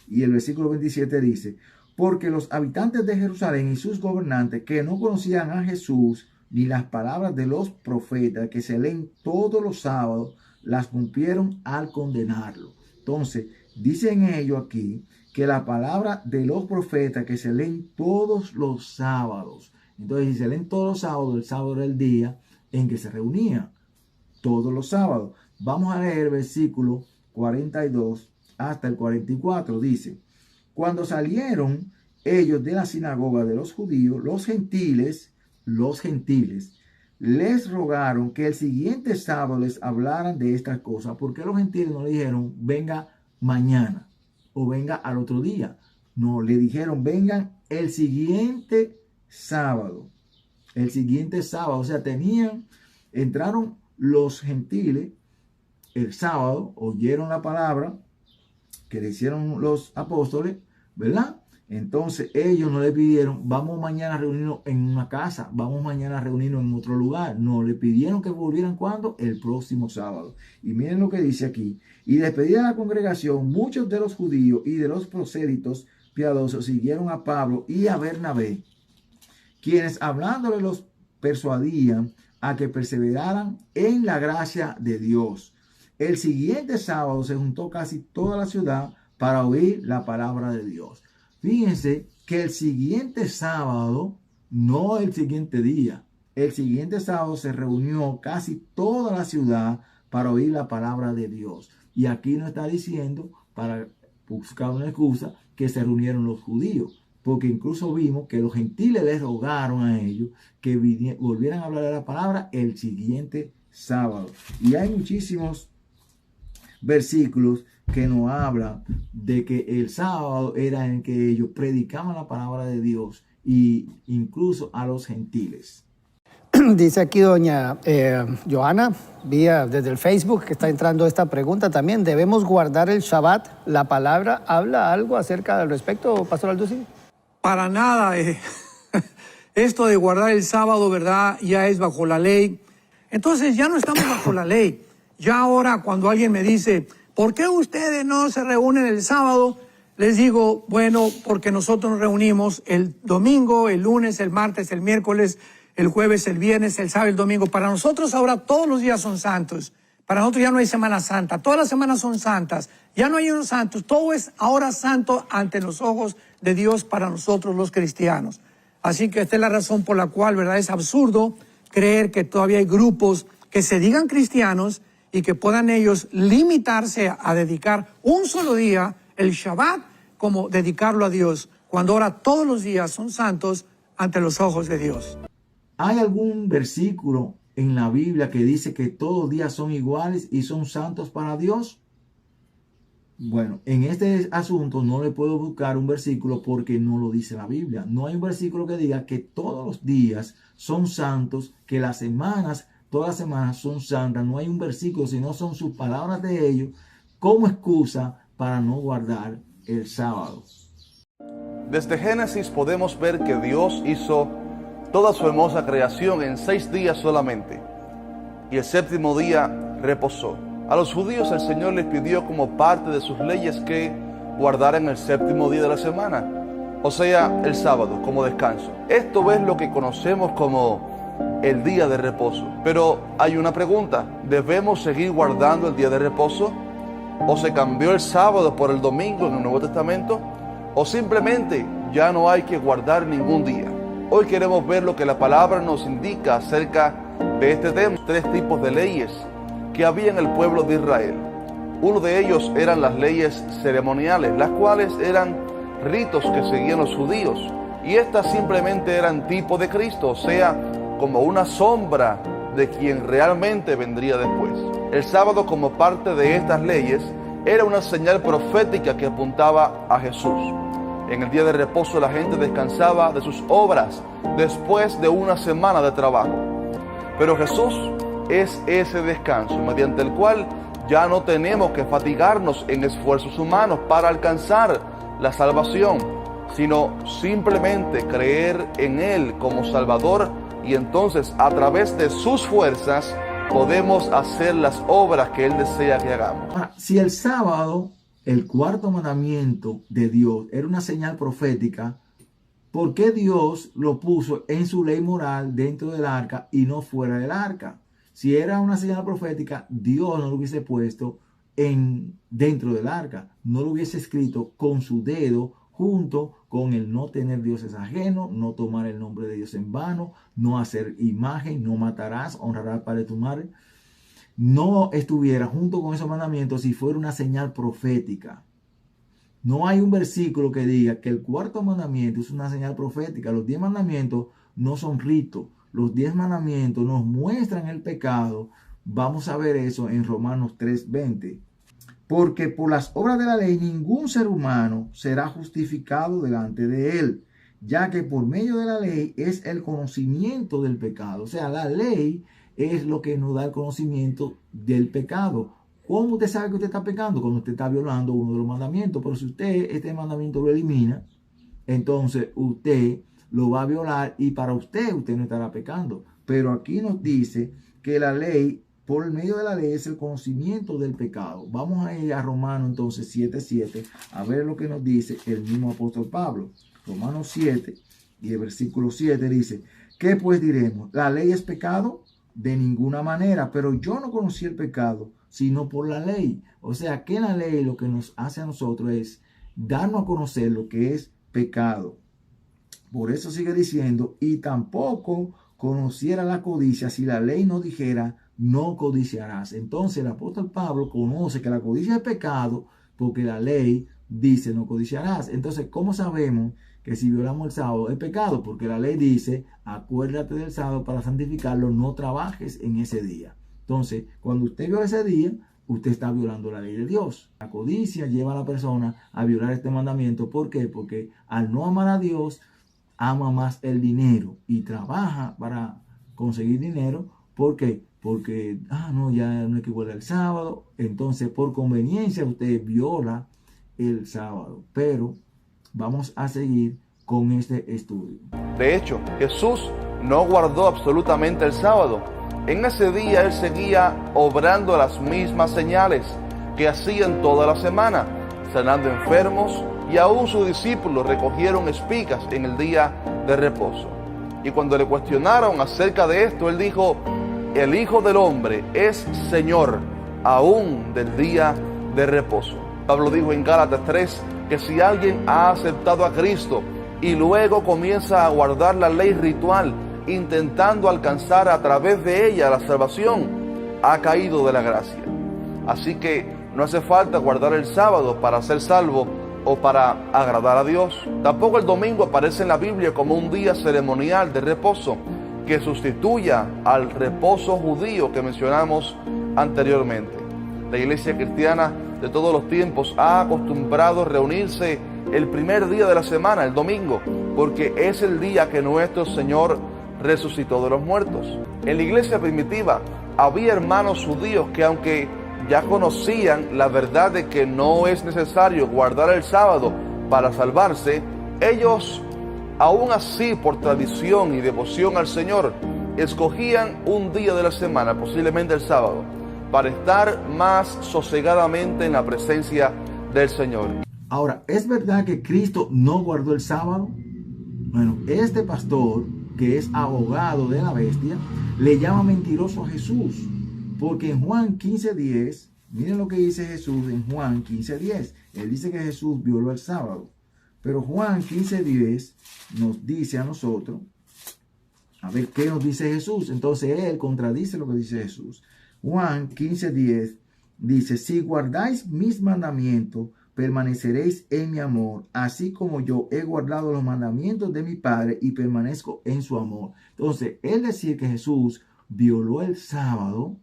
y el versículo 27 dice, porque los habitantes de Jerusalén y sus gobernantes que no conocían a Jesús ni las palabras de los profetas que se leen todos los sábados, las cumplieron al condenarlo. Entonces, dicen ellos aquí que la palabra de los profetas que se leen todos los sábados. Entonces, si se leen todos los sábados, el sábado era el día en que se reunía, todos los sábados. Vamos a leer el versículo 42 hasta el 44. Dice, cuando salieron ellos de la sinagoga de los judíos, los gentiles les rogaron que el siguiente sábado les hablaran de estas cosas. ¿Por qué los gentiles no le dijeron venga mañana o venga al otro día? No, le dijeron vengan el siguiente sábado. El siguiente sábado. O sea, entraron los gentiles el sábado, oyeron la palabra que le hicieron los apóstoles, ¿verdad? Entonces ellos no le pidieron, vamos mañana a reunirnos en una casa, vamos mañana a reunirnos en otro lugar. No, le pidieron que volvieran ¿cuándo? El próximo sábado. Y miren lo que dice aquí. Y despedida la congregación, muchos de los judíos y de los prosélitos piadosos siguieron a Pablo y a Bernabé, quienes hablándole los persuadían a que perseveraran en la gracia de Dios. El siguiente sábado se juntó casi toda la ciudad para oír la palabra de Dios. Fíjense que el siguiente sábado, no el siguiente día, el siguiente sábado se reunió casi toda la ciudad para oír la palabra de Dios. Y aquí no está diciendo, para buscar una excusa, que se reunieron los judíos. Porque incluso vimos que los gentiles les rogaron a ellos que volvieran a hablar de la palabra el siguiente sábado. Y hay muchísimos versículos que nos hablan de que el sábado era en que ellos predicaban la palabra de Dios y incluso a los gentiles. Dice aquí doña Johanna, vía desde el Facebook, que está entrando esta pregunta también. ¿Debemos guardar el Shabbat? ¿La palabra habla algo acerca del respecto, Pastor Alducin? Para nada. Esto de guardar el sábado, ¿verdad? Ya es bajo la ley. Entonces ya no estamos bajo la ley. Ya ahora cuando alguien me dice, ¿por qué ustedes no se reúnen el sábado? Les digo, bueno, porque nosotros nos reunimos el domingo, el lunes, el martes, el miércoles, el jueves, el viernes, el sábado, el domingo. Para nosotros ahora todos los días son santos. Para nosotros ya no hay Semana Santa. Todas las semanas son santas. Ya no hay unos santos. Todo es ahora santo ante los ojos de Dios para nosotros los cristianos. Así que esta es la razón por la cual, ¿verdad? Es absurdo creer que todavía hay grupos que se digan cristianos y que puedan ellos limitarse a dedicar un solo día, el Shabbat, como dedicarlo a Dios, cuando ahora todos los días son santos ante los ojos de Dios. ¿Hay algún versículo en la Biblia que dice que todos los días son iguales y son santos para Dios? Bueno, en este asunto no le puedo buscar un versículo porque no lo dice la Biblia. No hay un versículo que diga que todos los días son santos, que las semanas, todas las semanas son santas. No hay un versículo, sino son sus palabras de ellos como excusa para no guardar el sábado. Desde Génesis podemos ver que Dios hizo toda su hermosa creación en 6 días solamente, y el séptimo día reposó. A los judíos el Señor les pidió como parte de sus leyes que guardaran el séptimo día de la semana, o sea, el sábado, como descanso. Esto es lo que conocemos como el día de reposo. Pero hay una pregunta: ¿debemos seguir guardando el día de reposo? ¿O se cambió el sábado por el domingo en el Nuevo Testamento? ¿O simplemente ya no hay que guardar ningún día? Hoy queremos ver lo que la palabra nos indica acerca de este tema. 3 tipos de leyes que había en el pueblo de Israel. Uno de ellos eran las leyes ceremoniales, las cuales eran ritos que seguían los judíos. Y estas simplemente eran tipo de Cristo, o sea, como una sombra de quien realmente vendría después. El sábado, como parte de estas leyes, era una señal profética que apuntaba a Jesús. En el día de reposo la gente descansaba de sus obras después de una semana de trabajo. Pero Jesús es ese descanso mediante el cual ya no tenemos que fatigarnos en esfuerzos humanos para alcanzar la salvación, sino simplemente creer en Él como Salvador, y entonces a través de sus fuerzas podemos hacer las obras que Él desea que hagamos. Ahora, si el sábado, el 4º mandamiento de Dios, era una señal profética, ¿por qué Dios lo puso en su ley moral dentro del arca y no fuera del arca? Si era una señal profética, Dios no lo hubiese puesto dentro del arca, no lo hubiese escrito con su dedo, junto con el no tener dioses ajenos, no tomar el nombre de Dios en vano, no hacer imagen, no matarás, honrarás al padre de tu madre. No estuviera junto con esos mandamientos si fuera una señal profética. No hay un versículo que diga que el 4º mandamiento es una señal profética. Los 10 mandamientos no son ritos. Los 10 mandamientos nos muestran el pecado. Vamos a ver eso en Romanos 3:20. Porque por las obras de la ley ningún ser humano será justificado delante de él, ya que por medio de la ley es el conocimiento del pecado. O sea, la ley es lo que nos da el conocimiento del pecado. ¿Cómo usted sabe que usted está pecando? Cuando usted está violando uno de los mandamientos. Pero si usted este mandamiento lo elimina, entonces usted lo va a violar y para usted no estará pecando. Pero aquí nos dice que la ley, por medio de la ley, es el conocimiento del pecado. Vamos a ir a Romanos entonces 7:7 a ver lo que nos dice el mismo apóstol Pablo. Romanos 7 y el versículo 7 dice: ¿qué pues diremos? ¿La ley es pecado? De ninguna manera, pero yo no conocí el pecado sino por la ley. O sea que la ley lo que nos hace a nosotros es darnos a conocer lo que es pecado. Por eso sigue diciendo: y tampoco conociera la codicia si la ley no dijera no codiciarás. Entonces el apóstol Pablo conoce que la codicia es pecado porque la ley dice no codiciarás. Entonces, ¿cómo sabemos que si violamos el sábado es pecado? Porque la ley dice: acuérdate del sábado para santificarlo, no trabajes en ese día. Entonces, cuando usted viola ese día, usted está violando la ley de Dios. La codicia lleva a la persona a violar este mandamiento. ¿Por qué? Porque al no amar a Dios, ama más el dinero y trabaja para conseguir dinero. ¿Por qué? Porque, ya no hay que guardar el sábado. Entonces, por conveniencia, usted viola el sábado. Pero vamos a seguir con este estudio. De hecho, Jesús no guardó absolutamente el sábado. En ese día Él seguía obrando las mismas señales que hacía en toda la semana, sanando enfermos, y aún sus discípulos recogieron espigas en el día de reposo. Y cuando le cuestionaron acerca de esto, él dijo: el Hijo del Hombre es Señor aún del día de reposo. Pablo dijo en Gálatas 3 que si alguien ha aceptado a Cristo y luego comienza a guardar la ley ritual, intentando alcanzar a través de ella la salvación, ha caído de la gracia. Así que no hace falta guardar el sábado para ser salvo o para agradar a Dios. Tampoco el domingo aparece en la Biblia como un día ceremonial de reposo que sustituya al reposo judío que mencionamos anteriormente. La iglesia cristiana de todos los tiempos ha acostumbrado reunirse el primer día de la semana, el domingo, porque es el día que nuestro Señor resucitó de los muertos. En la iglesia primitiva había hermanos judíos que, aunque ya conocían la verdad de que no es necesario guardar el sábado para salvarse, ellos, aún así, por tradición y devoción al Señor, escogían un día de la semana, posiblemente el sábado, para estar más sosegadamente en la presencia del Señor. Ahora, ¿es verdad que Cristo no guardó el sábado? Bueno, este pastor, que es abogado de la bestia, le llama mentiroso a Jesús, porque en Juan 15:10, miren lo que dice Jesús en Juan 15:10. Él dice que Jesús violó el sábado, pero Juan 15:10 nos dice a nosotros, a ver qué nos dice Jesús. Entonces él contradice lo que dice Jesús. Juan 15:10 dice: si guardáis mis mandamientos, permaneceréis en mi amor, así como yo he guardado los mandamientos de mi Padre y permanezco en su amor. Entonces, él decir que Jesús violó el sábado,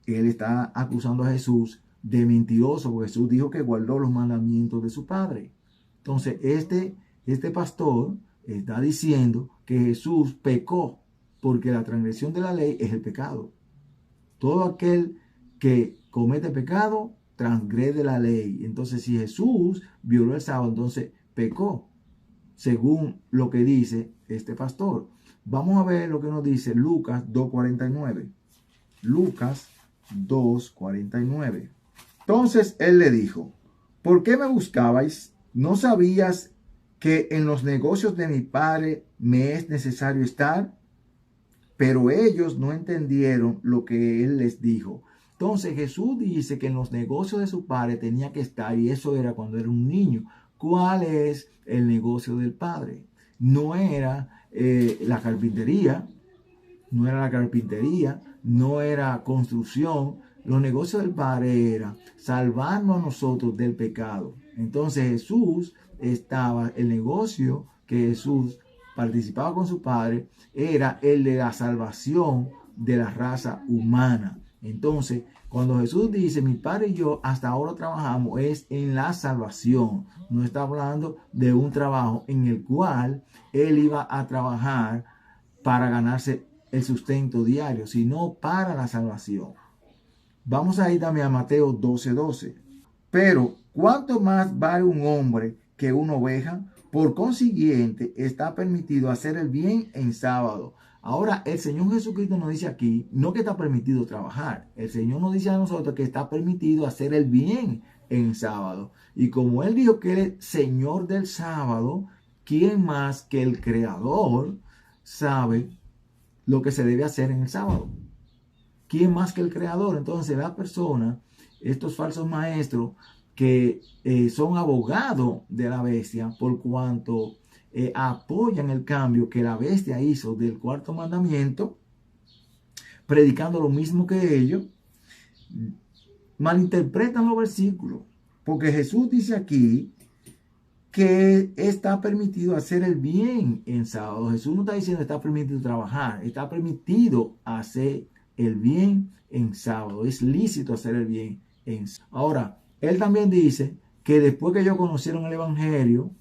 él está acusando a Jesús de mentiroso, porque Jesús dijo que guardó los mandamientos de su Padre. Entonces, este pastor está diciendo que Jesús pecó, porque la transgresión de la ley es el pecado. Todo aquel que comete pecado transgrede la ley. Entonces, si Jesús violó el sábado, entonces pecó, según lo que dice este pastor. Vamos a ver lo que nos dice Lucas 2:49. Lucas 2:49. Entonces él le dijo: ¿por qué me buscabais? ¿No sabías que en los negocios de mi Padre me es necesario estar? Pero ellos no entendieron lo que él les dijo. Entonces Jesús dice que en los negocios de su Padre tenía que estar, y eso era cuando era un niño. ¿Cuál es el negocio del Padre? No era la carpintería, no era construcción. Los negocios del Padre era salvarnos a nosotros del pecado. Entonces Jesús estaba, el negocio que Jesús participaba con su Padre era el de la salvación de la raza humana. Entonces, cuando Jesús dice, mi Padre y yo hasta ahora trabajamos, es en la salvación. No está hablando de un trabajo en el cual él iba a trabajar para ganarse el sustento diario, sino para la salvación. Vamos a ir también a Mateo 12:12. Pero, ¿cuánto más vale un hombre que una oveja? Por consiguiente, está permitido hacer el bien en sábado. Ahora, el Señor Jesucristo nos dice aquí, no que está permitido trabajar. El Señor nos dice a nosotros que está permitido hacer el bien en sábado. Y como Él dijo que Él es Señor del sábado, ¿quién más que el Creador sabe lo que se debe hacer en el sábado? ¿Quién más que el Creador? Entonces, la persona, estos falsos maestros, que son abogados de la bestia, por cuanto apoyan el cambio que la bestia hizo del cuarto mandamiento, predicando lo mismo que ellos, malinterpretan los versículos, porque Jesús dice aquí que está permitido hacer el bien en sábado. Jesús no está diciendo que está permitido trabajar, está permitido hacer el bien en sábado. Es lícito hacer el bien en sábado. Ahora, él también dice que después que ellos conocieron el Evangelio,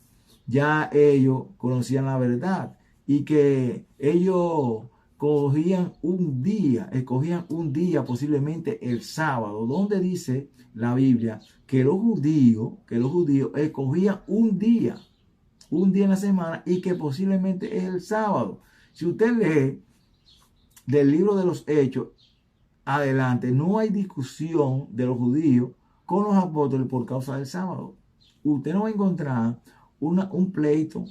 ya ellos conocían la verdad y que ellos escogían un día, posiblemente el sábado, donde dice la Biblia que los judíos escogían un día en la semana y que posiblemente es el sábado. Si usted lee del libro de los Hechos adelante, no hay discusión de los judíos con los apóstoles por causa del sábado. usted no va a encontrar un pleito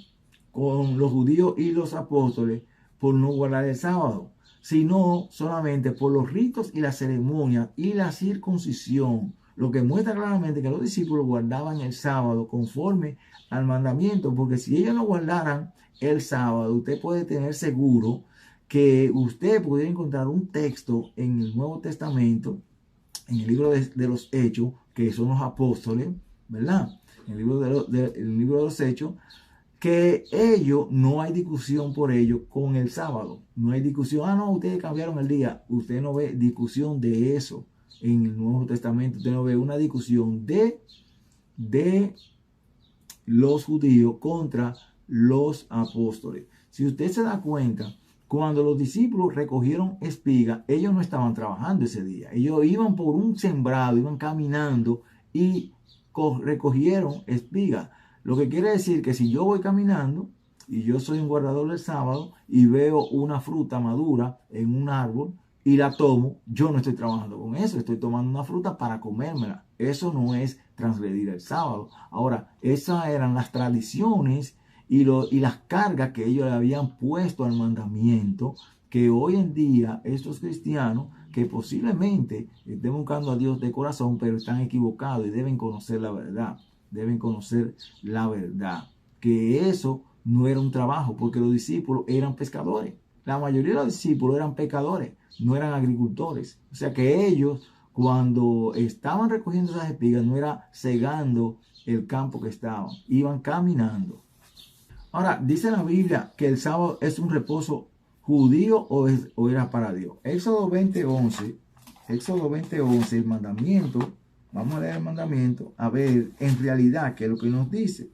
con los judíos y los apóstoles por no guardar el sábado, sino solamente por los ritos y las ceremonias y la circuncisión, lo que muestra claramente que los discípulos guardaban el sábado conforme al mandamiento, porque si ellos no guardaran el sábado, usted puede tener seguro que usted pudiera encontrar un texto en el Nuevo Testamento, en el libro de los Hechos, que son los apóstoles, ¿verdad? En el libro de los Hechos, que ellos, no hay discusión por ellos con el sábado. No hay discusión, no, ustedes cambiaron el día. Usted no ve discusión de eso en el Nuevo Testamento. Usted no ve una discusión de los judíos contra los apóstoles. Si usted se da cuenta, cuando los discípulos recogieron espiga, ellos no estaban trabajando ese día. Ellos iban por un sembrado, iban caminando y recogieron espiga. Lo que quiere decir que si yo voy caminando y yo soy un guardador del sábado y veo una fruta madura en un árbol y la tomo, yo no estoy trabajando con eso, estoy tomando una fruta para comérmela. Eso no es transgredir el sábado. Ahora, esas eran las tradiciones y las cargas que ellos le habían puesto al mandamiento, que hoy en día estos cristianos que posiblemente estén buscando a Dios de corazón, pero están equivocados y deben conocer la verdad. Deben conocer la verdad, que eso no era un trabajo, porque los discípulos eran pescadores. La mayoría de los discípulos eran pescadores, no eran agricultores. O sea que ellos, cuando estaban recogiendo esas espigas, no era segando el campo que estaban, iban caminando. Ahora, dice la Biblia que el sábado es un reposo judío o era para Dios. Éxodo 20:11, el mandamiento. Vamos a leer el mandamiento, a ver en realidad qué es lo que nos dice.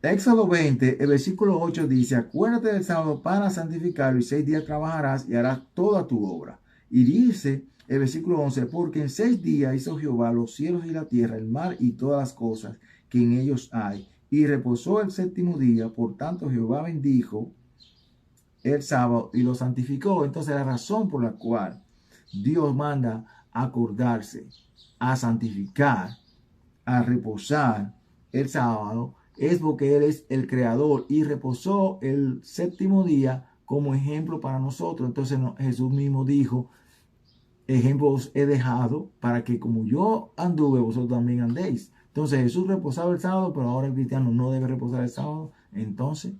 Éxodo 20, el versículo 8 dice: acuérdate del sábado para santificarlo, y 6 días trabajarás y harás toda tu obra. Y dice el versículo 11: porque en 6 días hizo Jehová los cielos y la tierra, el mar y todas las cosas que en ellos hay. Y reposó el séptimo día, por tanto Jehová bendijo el sábado y lo santificó. Entonces la razón por la cual Dios manda a acordarse, a santificar, a reposar el sábado, es porque Él es el creador y reposó el séptimo día como ejemplo para nosotros. Entonces Jesús mismo dijo: ejemplos he dejado para que como yo anduve, vosotros también andéis. Entonces Jesús reposaba el sábado, pero ahora el cristiano no debe reposar el sábado. Entonces,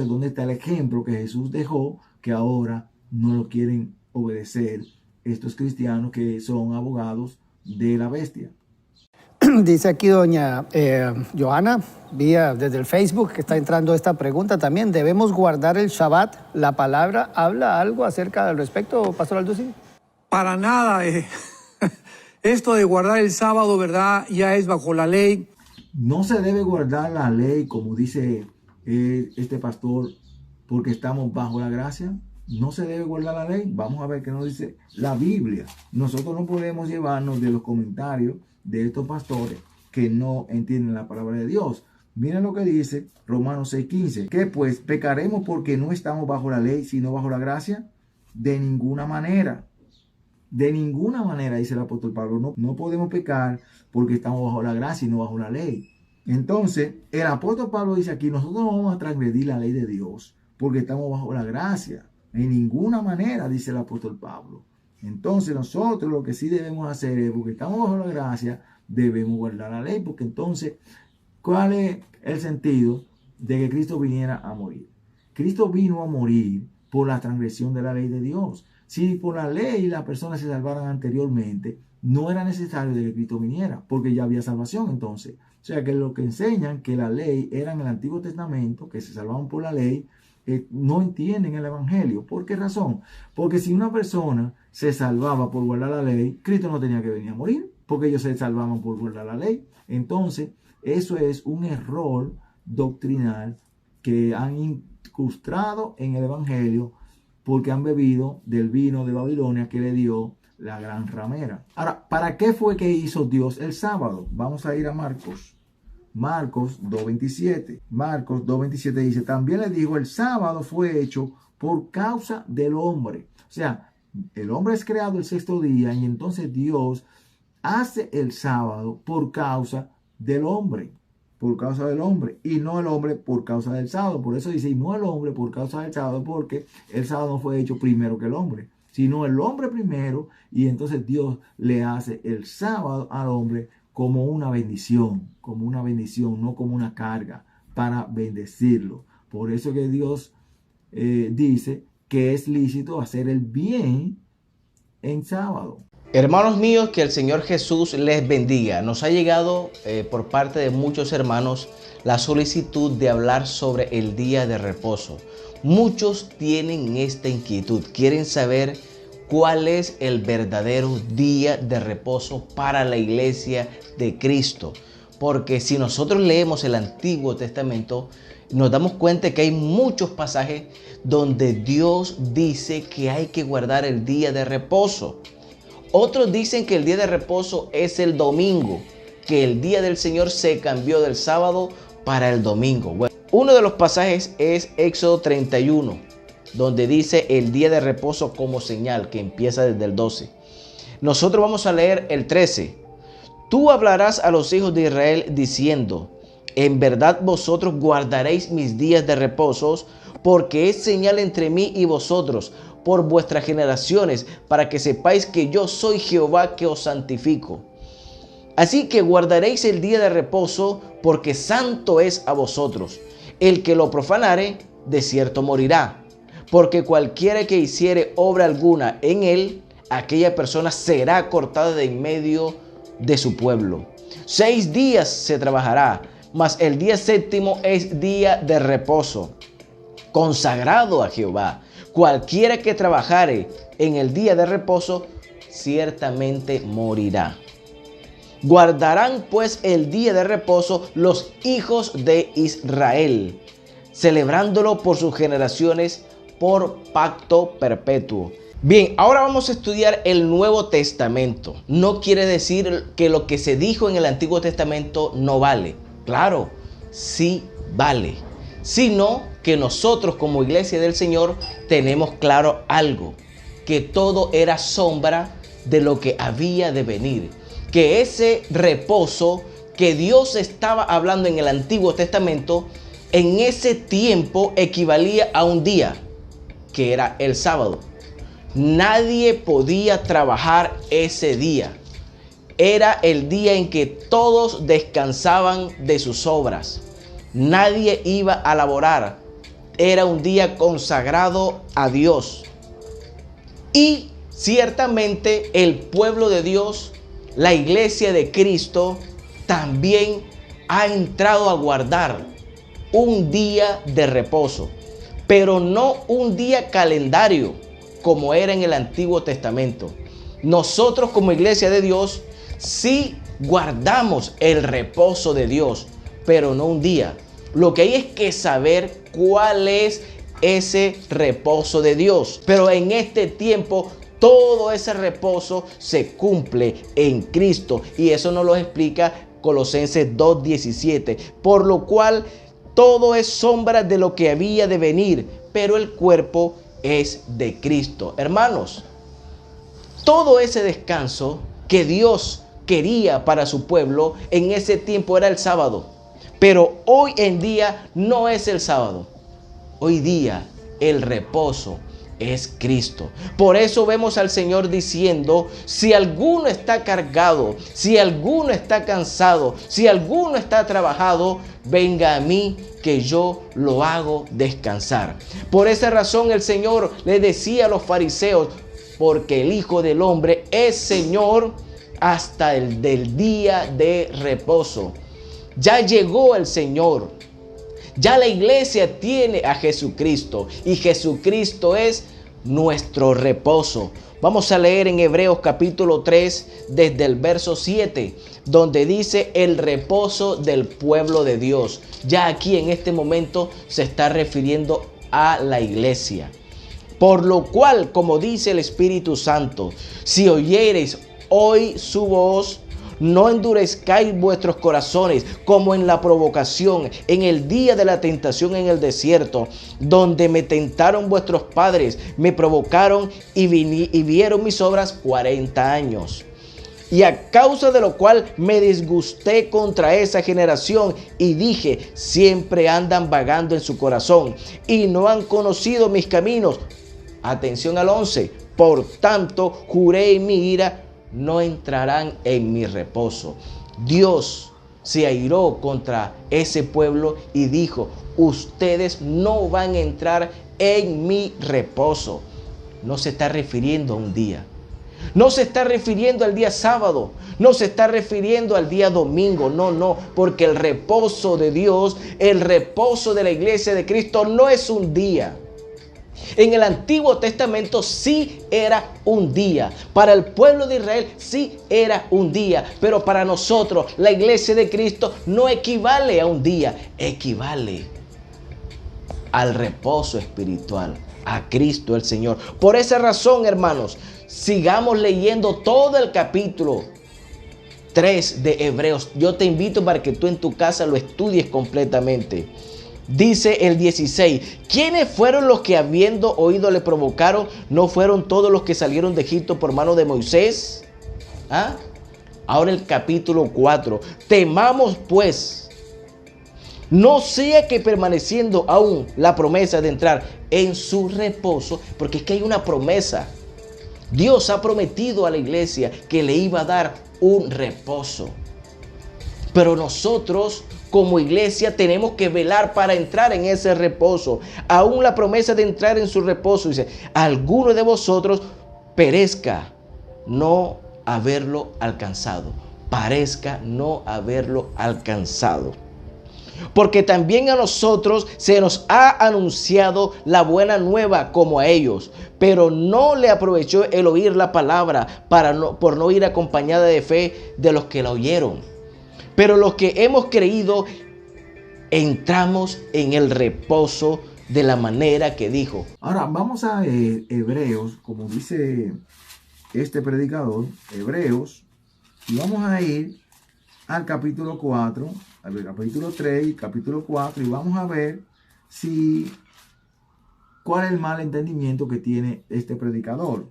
¿dónde está el ejemplo que Jesús dejó que ahora no lo quieren obedecer estos cristianos que son abogados de la bestia? Dice aquí doña Johanna, vía desde el Facebook, que está entrando esta pregunta también. ¿Debemos guardar el Shabbat? ¿La palabra habla algo acerca del respecto, Pastor Alducin? Para nada. Esto de guardar el sábado, ¿verdad? Ya es bajo la ley. No se debe guardar la ley, como dice este pastor, porque estamos bajo la gracia. No se debe guardar la ley. Vamos a ver qué nos dice la Biblia. Nosotros no podemos llevarnos de los comentarios de estos pastores que no entienden la palabra de Dios. Miren lo que dice Romanos 6:15. ¿Qué pues? ¿Pecaremos porque no estamos bajo la ley, sino bajo la gracia? De ninguna manera. De ninguna manera, dice el apóstol Pablo. No podemos pecar porque estamos bajo la gracia y no bajo la ley. Entonces, el apóstol Pablo dice aquí: nosotros no vamos a transgredir la ley de Dios porque estamos bajo la gracia. En ninguna manera, dice el apóstol Pablo. Entonces nosotros lo que sí debemos hacer es, porque estamos bajo la gracia, debemos guardar la ley, porque entonces, ¿cuál es el sentido de que Cristo viniera a morir? Cristo vino a morir por la transgresión de la ley de Dios. Si por la ley las personas se salvaran anteriormente, no era necesario de que Cristo viniera, porque ya había salvación entonces. O sea que lo que enseñan que la ley era en el Antiguo Testamento, que se salvaban por la ley, no entienden el Evangelio. ¿Por qué razón? Porque si una persona se salvaba por guardar la ley, Cristo no tenía que venir a morir, porque ellos se salvaban por guardar la ley. Entonces, eso es un error doctrinal que han incrustado en el Evangelio, porque han bebido del vino de Babilonia que le dio la gran ramera. Ahora, ¿para qué fue que hizo Dios el sábado? Vamos a ir a Marcos 2:27. Marcos 2:27 dice: también le dijo, el sábado fue hecho por causa del hombre. O sea, el hombre es creado el sexto día y entonces Dios hace el sábado por causa del hombre. Por causa del hombre. Y no el hombre por causa del sábado. Por eso dice, y no el hombre por causa del sábado, porque el sábado no fue hecho primero que el hombre, sino el hombre primero. Y entonces Dios le hace el sábado al hombre como una bendición, no como una carga, para bendecirlo. Por eso que Dios dice que es lícito hacer el bien en sábado. Hermanos míos, que el Señor Jesús les bendiga. Nos ha llegado por parte de muchos hermanos la solicitud de hablar sobre el día de reposo. Muchos tienen esta inquietud, quieren saber cuál es el verdadero día de reposo para la iglesia de Cristo. Porque si nosotros leemos el Antiguo Testamento, nos damos cuenta que hay muchos pasajes donde Dios dice que hay que guardar el día de reposo. Otros dicen que el día de reposo es el domingo, que el día del Señor se cambió del sábado para el domingo. Bueno, uno de los pasajes es Éxodo 31, donde dice el día de reposo como señal, que empieza desde el 12. Nosotros vamos a leer el 13. Tú hablarás a los hijos de Israel diciendo, en verdad vosotros guardaréis mis días de reposos, porque es señal entre mí y vosotros, por vuestras generaciones, para que sepáis que yo soy Jehová que os santifico. Así que guardaréis el día de reposo, porque santo es a vosotros. El que lo profanare, de cierto morirá. Porque cualquiera que hiciere obra alguna en él, aquella persona será cortada de en medio de su pueblo. 6 días se trabajará, mas el día séptimo es día de reposo, consagrado a Jehová. Cualquiera que trabajare en el día de reposo, ciertamente morirá. Guardarán pues el día de reposo los hijos de Israel, celebrándolo por sus generaciones, por pacto perpetuo. Bien, ahora vamos a estudiar el Nuevo Testamento. No quiere decir que lo que se dijo en el Antiguo Testamento no vale. Claro, sí vale. Sino que nosotros como iglesia del Señor tenemos claro algo, que todo era sombra de lo que había de venir, que ese reposo que Dios estaba hablando en el Antiguo Testamento, en ese tiempo equivalía a un día, que era el sábado. Nadie podía trabajar ese día. Era el día en que todos descansaban de sus obras. Nadie iba a laborar. Era un día consagrado a Dios. Y ciertamente el pueblo de Dios, la iglesia de Cristo, también ha entrado a guardar un día de reposo. Pero no un día calendario como era en el Antiguo Testamento. Nosotros como iglesia de Dios sí guardamos el reposo de Dios, pero no un día. Lo que hay es que saber cuál es ese reposo de Dios. Pero en este tiempo todo ese reposo se cumple en Cristo. Y eso nos lo explica Colosenses 2:17. Por lo cual todo es sombra de lo que había de venir, pero el cuerpo es de Cristo. Hermanos, todo ese descanso que Dios quería para su pueblo en ese tiempo era el sábado. Pero hoy en día no es el sábado. Hoy día el reposo es Cristo. Por eso vemos al Señor diciendo, si alguno está cargado, si alguno está cansado, si alguno está trabajado, venga a mí que yo lo hago descansar. Por esa razón el Señor le decía a los fariseos, porque el Hijo del Hombre es Señor hasta el del día de reposo. Ya llegó el Señor. Ya la iglesia tiene a Jesucristo y Jesucristo es nuestro reposo. Vamos a leer en Hebreos capítulo 3 desde el verso 7, donde dice el reposo del pueblo de Dios. Ya aquí en este momento se está refiriendo a la iglesia. Por lo cual, como dice el Espíritu Santo, si oyereis hoy su voz, no endurezcáis vuestros corazones como en la provocación, en el día de la tentación en el desierto, donde me tentaron vuestros padres, me provocaron y vieron mis obras 40 años. y a causa de lo cual me disgusté contra esa generación y dije, siempre andan vagando en su corazón y no han conocido mis caminos. Atención al 11. Por tanto, juré en mi ira, no entrarán en mi reposo. Dios se airó contra ese pueblo y dijo, ustedes no van a entrar en mi reposo. No se está refiriendo a un día. No se está refiriendo al día sábado. No se está refiriendo al día domingo. No, porque el reposo de Dios, el reposo de la iglesia de Cristo no es un día. En el Antiguo Testamento sí era un día. Para el pueblo de Israel sí era un día. Pero para nosotros, la iglesia de Cristo, no equivale a un día. Equivale al reposo espiritual, a Cristo el Señor. Por esa razón, hermanos, sigamos leyendo todo el capítulo 3 de Hebreos. Yo te invito para que tú en tu casa lo estudies completamente. Dice el 16, ¿quiénes fueron los que habiendo oído le provocaron? ¿No fueron todos los que salieron de Egipto por mano de Moisés? Ahora el capítulo 4, temamos pues, no sea que permaneciendo aún la promesa de entrar en su reposo, porque es que hay una promesa. Dios ha prometido a la iglesia que le iba a dar un reposo. Pero nosotros como iglesia tenemos que velar para entrar en ese reposo. Aún la promesa de entrar en su reposo dice, alguno de vosotros perezca no haberlo alcanzado. Parezca no haberlo alcanzado. Porque también a nosotros se nos ha anunciado la buena nueva como a ellos, pero no le aprovechó el oír la palabra por no ir acompañada de fe de los que la oyeron. Pero los que hemos creído entramos en el reposo de la manera que dijo. Ahora vamos a Hebreos, como dice este predicador, Hebreos, y vamos a ir al capítulo 4, al capítulo 3 y capítulo 4, y vamos a ver cuál es el mal entendimiento que tiene este predicador.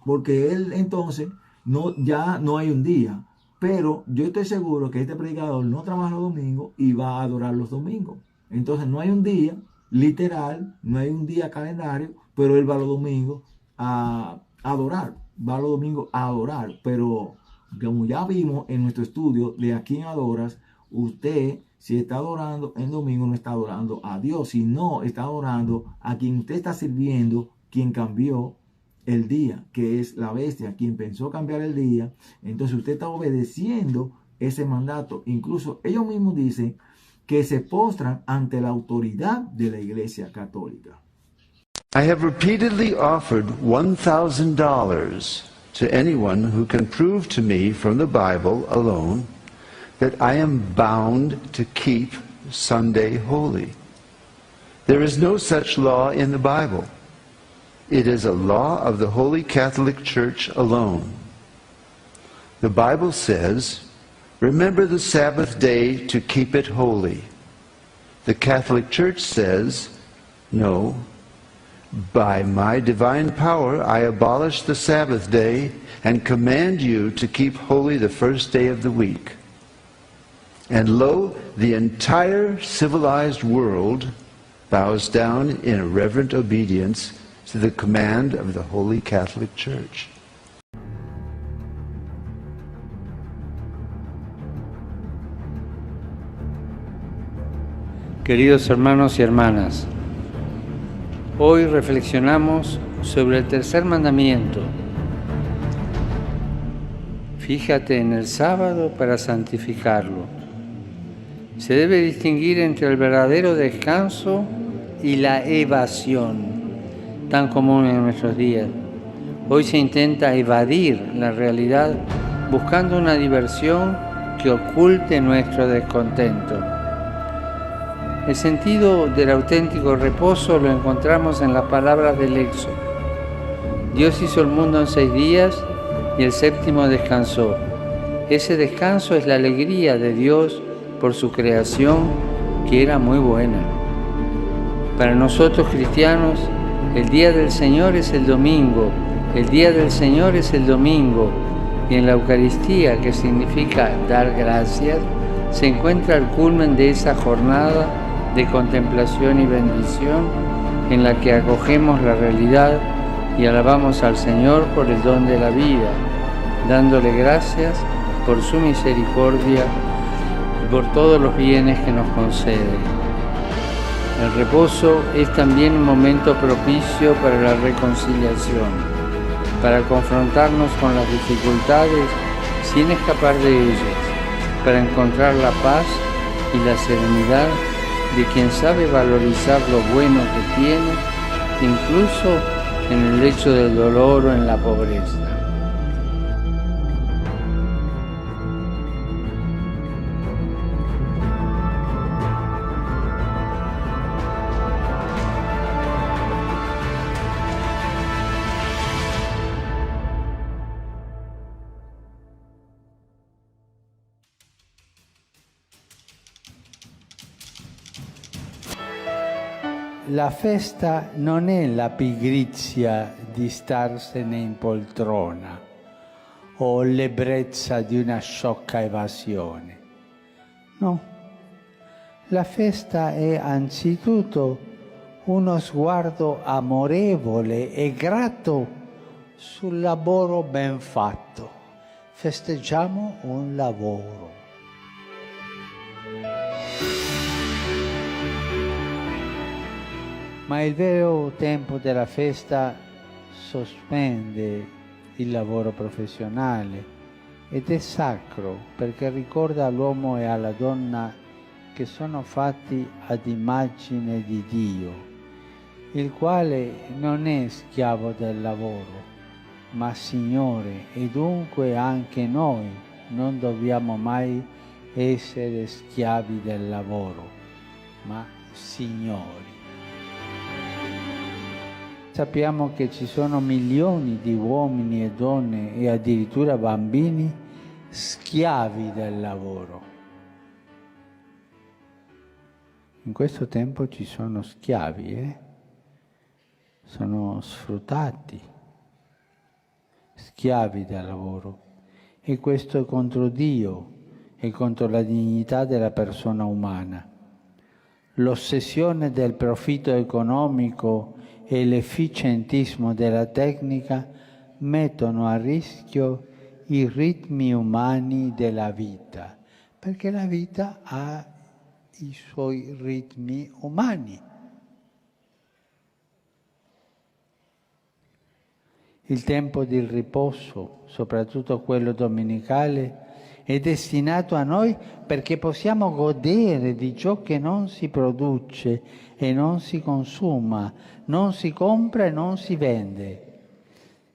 Porque él entonces ya no hay un día. Pero yo estoy seguro que este predicador no trabaja los domingos y va a adorar los domingos. Entonces no hay un día literal, no hay un día calendario, pero él va los domingos a adorar. Va los domingos a adorar. Pero como ya vimos en nuestro estudio de a quién adoras, usted si está adorando en domingo no está adorando a Dios, sino está adorando a quien usted está sirviendo, quien cambió el día, que es la bestia, quien pensó cambiar el día. Entonces usted está obedeciendo ese mandato. Incluso ellos mismos dicen que se postran ante la autoridad de la Iglesia Católica. I have repeatedly offered $1,000 to anyone who can prove to me from the Bible alone that I am bound to keep Sunday holy. There is no such law in the Bible. It is a law of the Holy Catholic Church alone. The Bible says, remember the Sabbath day to keep it holy. The Catholic Church says, no, by my divine power I abolish the Sabbath day and command you to keep holy the first day of the week. And lo, the entire civilized world bows down in reverent obedience to the command of the Holy Catholic Church. Queridos hermanos y hermanas, hoy reflexionamos sobre el tercer mandamiento. Fíjate en el sábado para santificarlo. Se debe distinguir entre el verdadero descanso y la evasión, tan común en nuestros días. Hoy se intenta evadir la realidad buscando una diversión que oculte nuestro descontento. El sentido del auténtico reposo lo encontramos en las palabras del Éxodo. Dios hizo el mundo en 6 días y el séptimo descansó. Ese descanso es la alegría de Dios por su creación, que era muy buena. Para nosotros cristianos, el día del Señor es el domingo. El día del Señor es el domingo. Y en la Eucaristía, que significa dar gracias, se encuentra el culmen de esa jornada de contemplación y bendición en la que acogemos la realidad y alabamos al Señor por el don de la vida, dándole gracias por su misericordia y por todos los bienes que nos concede. El reposo es también un momento propicio para la reconciliación, para confrontarnos con las dificultades sin escapar de ellas, para encontrar la paz y la serenidad de quien sabe valorizar lo bueno que tiene, incluso en el lecho del dolor o en la pobreza. La festa non è la pigrizia di starsene in poltrona o l'ebbrezza di una sciocca evasione. No, la festa è anzitutto uno sguardo amorevole e grato sul lavoro ben fatto. Festeggiamo un lavoro. Ma il vero tempo della festa sospende il lavoro professionale ed è sacro perché ricorda all'uomo e alla donna che sono fatti ad immagine di Dio, il quale non è schiavo del lavoro, ma Signore, e dunque anche noi non dobbiamo mai essere schiavi del lavoro, ma signori. Sappiamo che ci sono milioni di uomini e donne e addirittura bambini schiavi del lavoro. In questo tempo ci sono schiavi, sono sfruttati, schiavi del lavoro. E questo è contro Dio e contro la dignità della persona umana. L'ossessione del profitto economico e l'efficientismo della tecnica mettono a rischio i ritmi umani della vita, perché la vita ha i suoi ritmi umani. Il tempo di riposo, soprattutto quello domenicale, è destinato a noi perché possiamo godere di ciò che non si produce e non si consuma, non si compra e non si vende.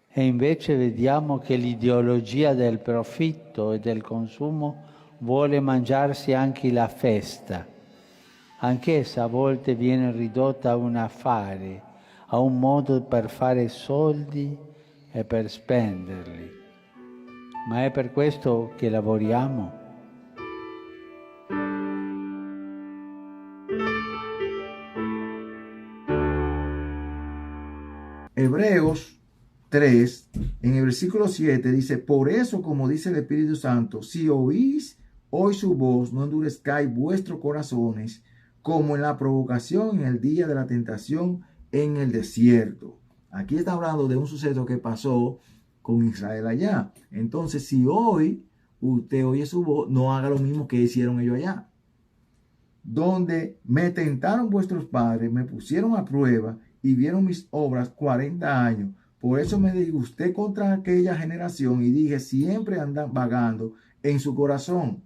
E invece vediamo che l'ideologia del profitto e del consumo vuole mangiarsi anche la festa. Anch'essa a volte viene ridotta a un affare, a un modo per fare soldi e per spenderli. Ma è per questo che lavoriamo. Hebreos 3, en el versículo 7 dice: por eso, como dice el Espíritu Santo, si oís hoy su voz, no endurezcáis vuestros corazones, como en la provocación en el día de la tentación en el desierto. Aquí está hablando de un suceso que pasó con Israel allá. Entonces, si hoy usted oye su voz, no haga lo mismo que hicieron ellos allá. Donde me tentaron vuestros padres, me pusieron a prueba y vieron mis obras 40 años. Por eso me disgusté contra aquella generación y dije: siempre andan vagando en su corazón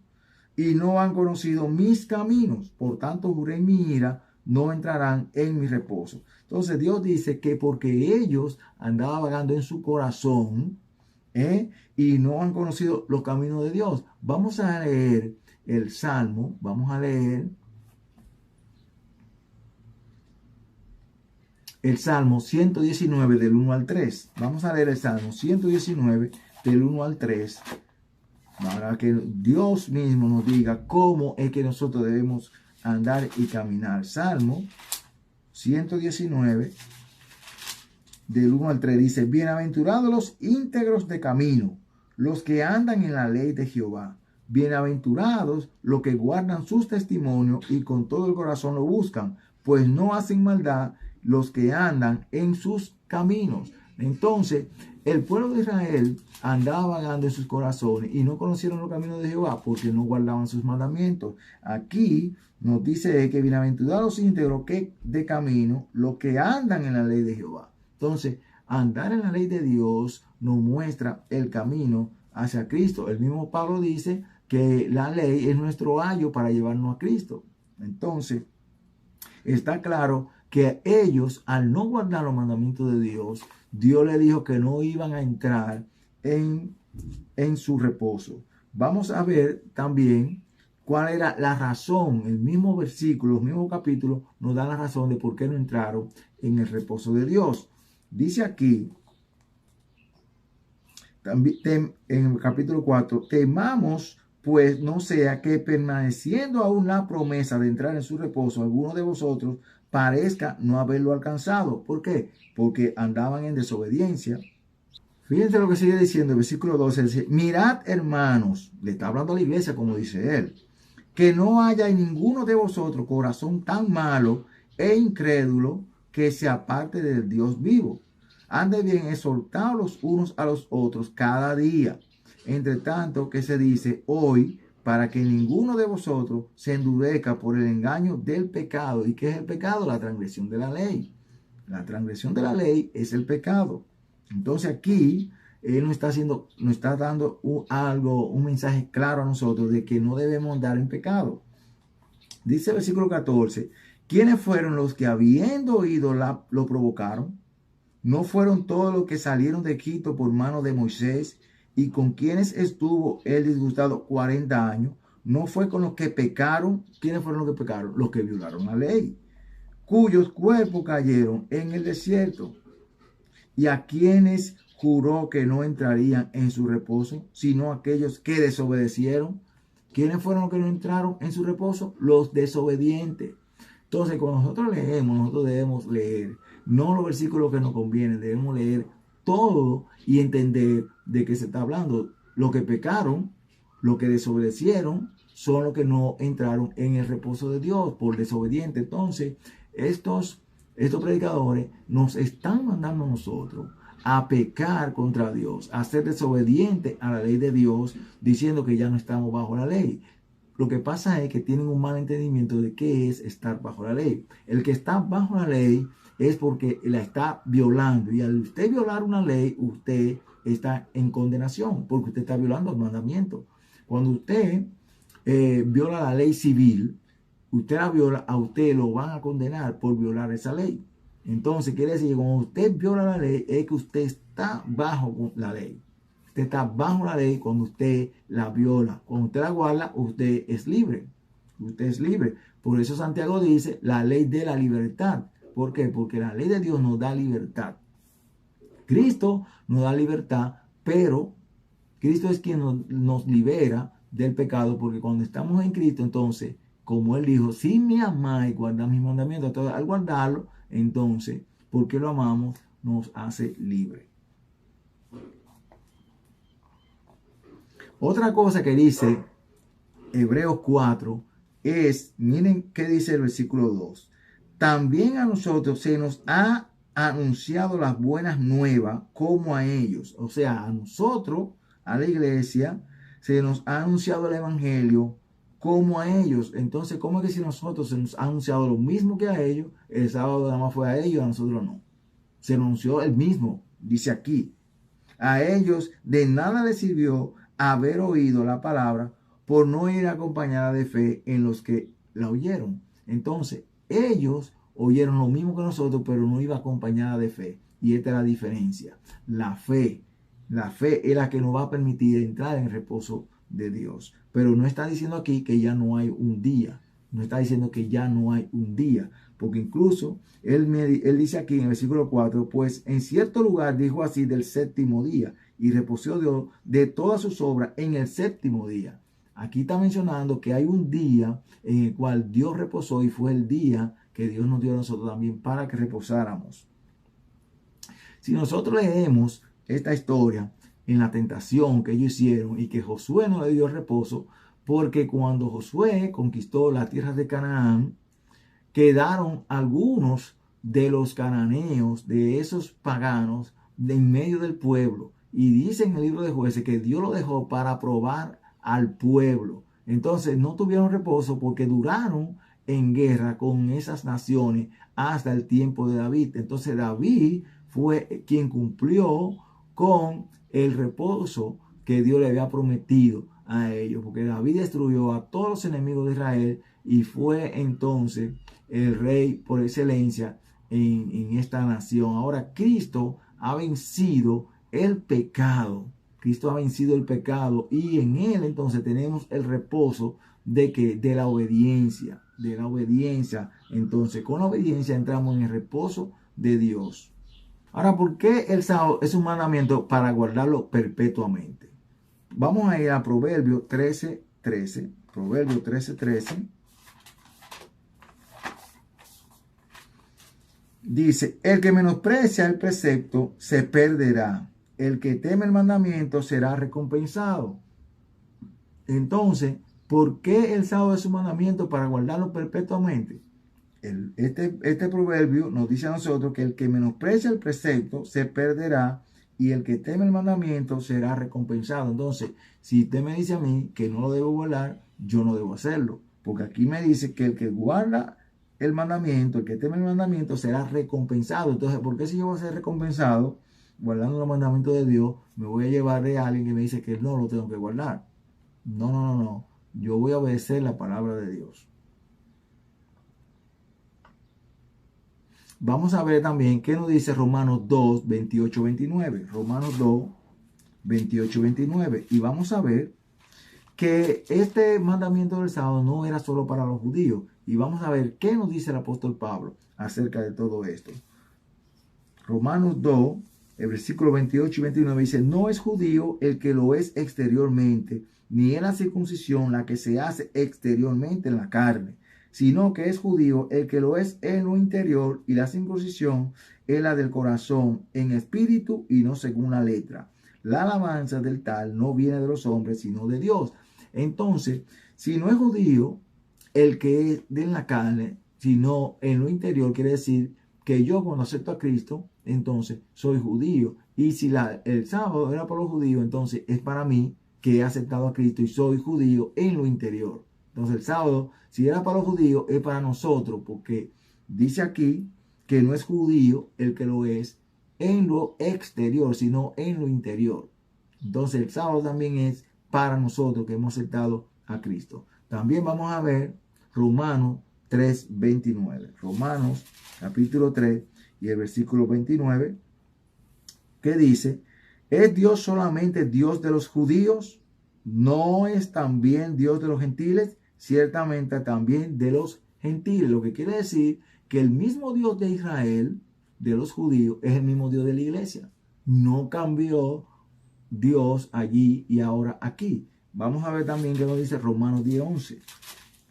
y no han conocido mis caminos. Por tanto, juré en mi ira, no entrarán en mi reposo. Entonces Dios dice que porque ellos andaban vagando en su corazón y no han conocido los caminos de Dios. Vamos a leer el Salmo, vamos a leer el Salmo 119 del 1 al 3. Vamos a leer el Salmo 119 del 1 al 3 para que Dios mismo nos diga cómo es que nosotros debemos andar y caminar. Salmo 119 del 1 al 3 dice: bienaventurados los íntegros de camino, los que andan en la ley de Jehová. Bienaventurados los que guardan sus testimonios y con todo el corazón lo buscan, pues no hacen maldad los que andan en sus caminos. Entonces, el pueblo de Israel andaba vagando en sus corazones y no conocieron los caminos de Jehová porque no guardaban sus mandamientos. Aquí nos dice que bienaventurados los íntegros que de camino, los que andan en la ley de Jehová. Entonces, andar en la ley de Dios nos muestra el camino hacia Cristo. El mismo Pablo dice que la ley es nuestro ayo para llevarnos a Cristo. Entonces, está claro que ellos, al no guardar los mandamientos de Dios, Dios les dijo que no iban a entrar en su reposo. Vamos a ver también cuál era la razón. El mismo versículo, el mismo capítulo, nos da la razón de por qué no entraron en el reposo de Dios. Dice aquí, también en el capítulo 4, temamos pues no sea que permaneciendo aún la promesa de entrar en su reposo, alguno de vosotros parezca no haberlo alcanzado. ¿Por qué? Porque andaban en desobediencia. Fíjense lo que sigue diciendo el versículo 12. Dice, mirad, hermanos, le está hablando a la iglesia como dice él, que no haya en ninguno de vosotros corazón tan malo e incrédulo que se aparte del Dios vivo. Ande bien exhortados los unos a los otros cada día, entre tanto que se dice hoy, para que ninguno de vosotros se endurezca por el engaño del pecado. ¿Y qué es el pecado? La transgresión de la ley. La transgresión de la ley es el pecado. Entonces aquí él nos está dando un mensaje claro a nosotros de que no debemos andar en pecado. Dice el versículo 14, ¿quiénes fueron los que habiendo oído lo provocaron? ¿No fueron todos los que salieron de Egipto por mano de Moisés y con quienes estuvo él disgustado 40 años? ¿No fue con los que pecaron? ¿Quiénes fueron los que pecaron? Los que violaron la ley, cuyos cuerpos cayeron en el desierto. ¿Y a quienes juró que no entrarían en su reposo, sino aquellos que desobedecieron? ¿Quiénes fueron los que no entraron en su reposo? Los desobedientes. Entonces, cuando nosotros leemos, nosotros debemos leer, no los versículos que nos convienen, debemos leer todo y entender de qué se está hablando. Los que pecaron, los que desobedecieron, son los que no entraron en el reposo de Dios por desobediente. Entonces, estos predicadores nos están mandando a nosotros a pecar contra Dios, a ser desobedientes a la ley de Dios, diciendo que ya no estamos bajo la ley. Lo que pasa es que tienen un mal entendimiento de qué es estar bajo la ley. El que está bajo la ley es porque la está violando. Y al usted violar una ley, usted está en condenación, porque usted está violando el mandamiento. Cuando usted viola la ley civil, usted la viola, a usted lo van a condenar por violar esa ley. Entonces quiere decir que cuando usted viola la ley, es que usted está bajo la ley. Usted está bajo la ley cuando usted la viola. Cuando usted la guarda, usted es libre. Usted es libre. Por eso Santiago dice la ley de la libertad. ¿Por qué? Porque la ley de Dios nos da libertad. Cristo nos da libertad, pero Cristo es quien nos libera del pecado, porque cuando estamos en Cristo, entonces, como Él dijo, si me amáis, guardad mis mandamientos. Entonces, al guardarlo, entonces, porque lo amamos, nos hace libre. Otra cosa que dice Hebreos 4 es, miren qué dice el versículo 2. También a nosotros se nos ha anunciado las buenas nuevas como a ellos. O sea, a nosotros, a la iglesia, se nos ha anunciado el evangelio como a ellos. Entonces, ¿cómo es que si nosotros se nos ha anunciado lo mismo que a ellos, el sábado nada más fue a ellos, a nosotros no? Se anunció el mismo, dice aquí. A ellos de nada les sirvió haber oído la palabra por no ir acompañada de fe en los que la oyeron. Entonces, ellos oyeron lo mismo que nosotros, pero no iba acompañada de fe. Y esta es la diferencia. La fe es la que nos va a permitir entrar en el reposo de Dios. Pero no está diciendo aquí que ya no hay un día. No está diciendo que ya no hay un día. Porque incluso él dice aquí en el versículo 4, pues en cierto lugar dijo así del séptimo día, y reposó Dios de todas sus obras en el séptimo día. Aquí está mencionando que hay un día en el cual Dios reposó, y fue el día que Dios nos dio a nosotros también para que reposáramos. Si nosotros leemos esta historia, en la tentación que ellos hicieron y que Josué no le dio reposo, porque cuando Josué conquistó las tierras de Canaán, quedaron algunos de los cananeos, de esos paganos, en medio del pueblo. Y dice en el libro de Jueces que Dios lo dejó para probar al pueblo. Entonces no tuvieron reposo porque duraron en guerra con esas naciones hasta el tiempo de David. Entonces David fue quien cumplió con el reposo que Dios le había prometido a ellos, porque David destruyó a todos los enemigos de Israel y fue entonces el rey por excelencia en esta nación. Ahora Cristo ha vencido el pecado. Cristo ha vencido el pecado y en él entonces tenemos el reposo de la obediencia, Entonces con la obediencia entramos en el reposo de Dios. Ahora, ¿por qué el sábado es un mandamiento? Para guardarlo perpetuamente. Vamos a ir a Proverbio 13:13. Proverbio 13:13. Dice, el que menosprecia el precepto se perderá. El que teme el mandamiento será recompensado. Entonces, ¿por qué el sábado es un mandamiento? Para guardarlo perpetuamente. Este proverbio nos dice a nosotros que el que menosprecia el precepto se perderá y el que teme el mandamiento será recompensado. Entonces, si usted me dice a mí que no lo debo guardar, yo no debo hacerlo. Porque aquí me dice que el que guarda el mandamiento, el que teme el mandamiento será recompensado. Entonces, ¿por qué si yo voy a ser recompensado guardando los mandamientos de Dios, me voy a llevar de alguien que me dice que no lo tengo que guardar? No. Yo voy a obedecer la palabra de Dios. Vamos a ver también qué nos dice Romanos 2, 28, 29. Romanos 2, 28, 29. Y vamos a ver que este mandamiento del sábado no era solo para los judíos. Y vamos a ver qué nos dice el apóstol Pablo acerca de todo esto. Romanos 2, el versículo 28 y 29 dice, no es judío el que lo es exteriormente, ni es la circuncisión la que se hace exteriormente en la carne, sino que es judío el que lo es en lo interior, y la circuncisión es la del corazón, en espíritu y no según la letra. La alabanza del tal no viene de los hombres, sino de Dios. Entonces, si no es judío el que es de la carne, sino en lo interior, quiere decir que yo cuando acepto a Cristo, entonces soy judío. Y si el sábado era para los judíos, entonces es para mí que he aceptado a Cristo y soy judío en lo interior. Entonces el sábado, si era para los judíos, es para nosotros, porque dice aquí que no es judío el que lo es en lo exterior, sino en lo interior. Entonces el sábado también es para nosotros que hemos aceptado a Cristo. También vamos a ver Romanos 3:29. Romanos capítulo 3 y el versículo 29, que dice, ¿es Dios solamente Dios de los judíos? ¿No es también Dios de los gentiles? Ciertamente también de los gentiles. Lo que quiere decir que el mismo Dios de Israel, de los judíos, es el mismo Dios de la iglesia. No cambió Dios allí y ahora aquí. Vamos a ver también qué nos dice Romanos 10:11.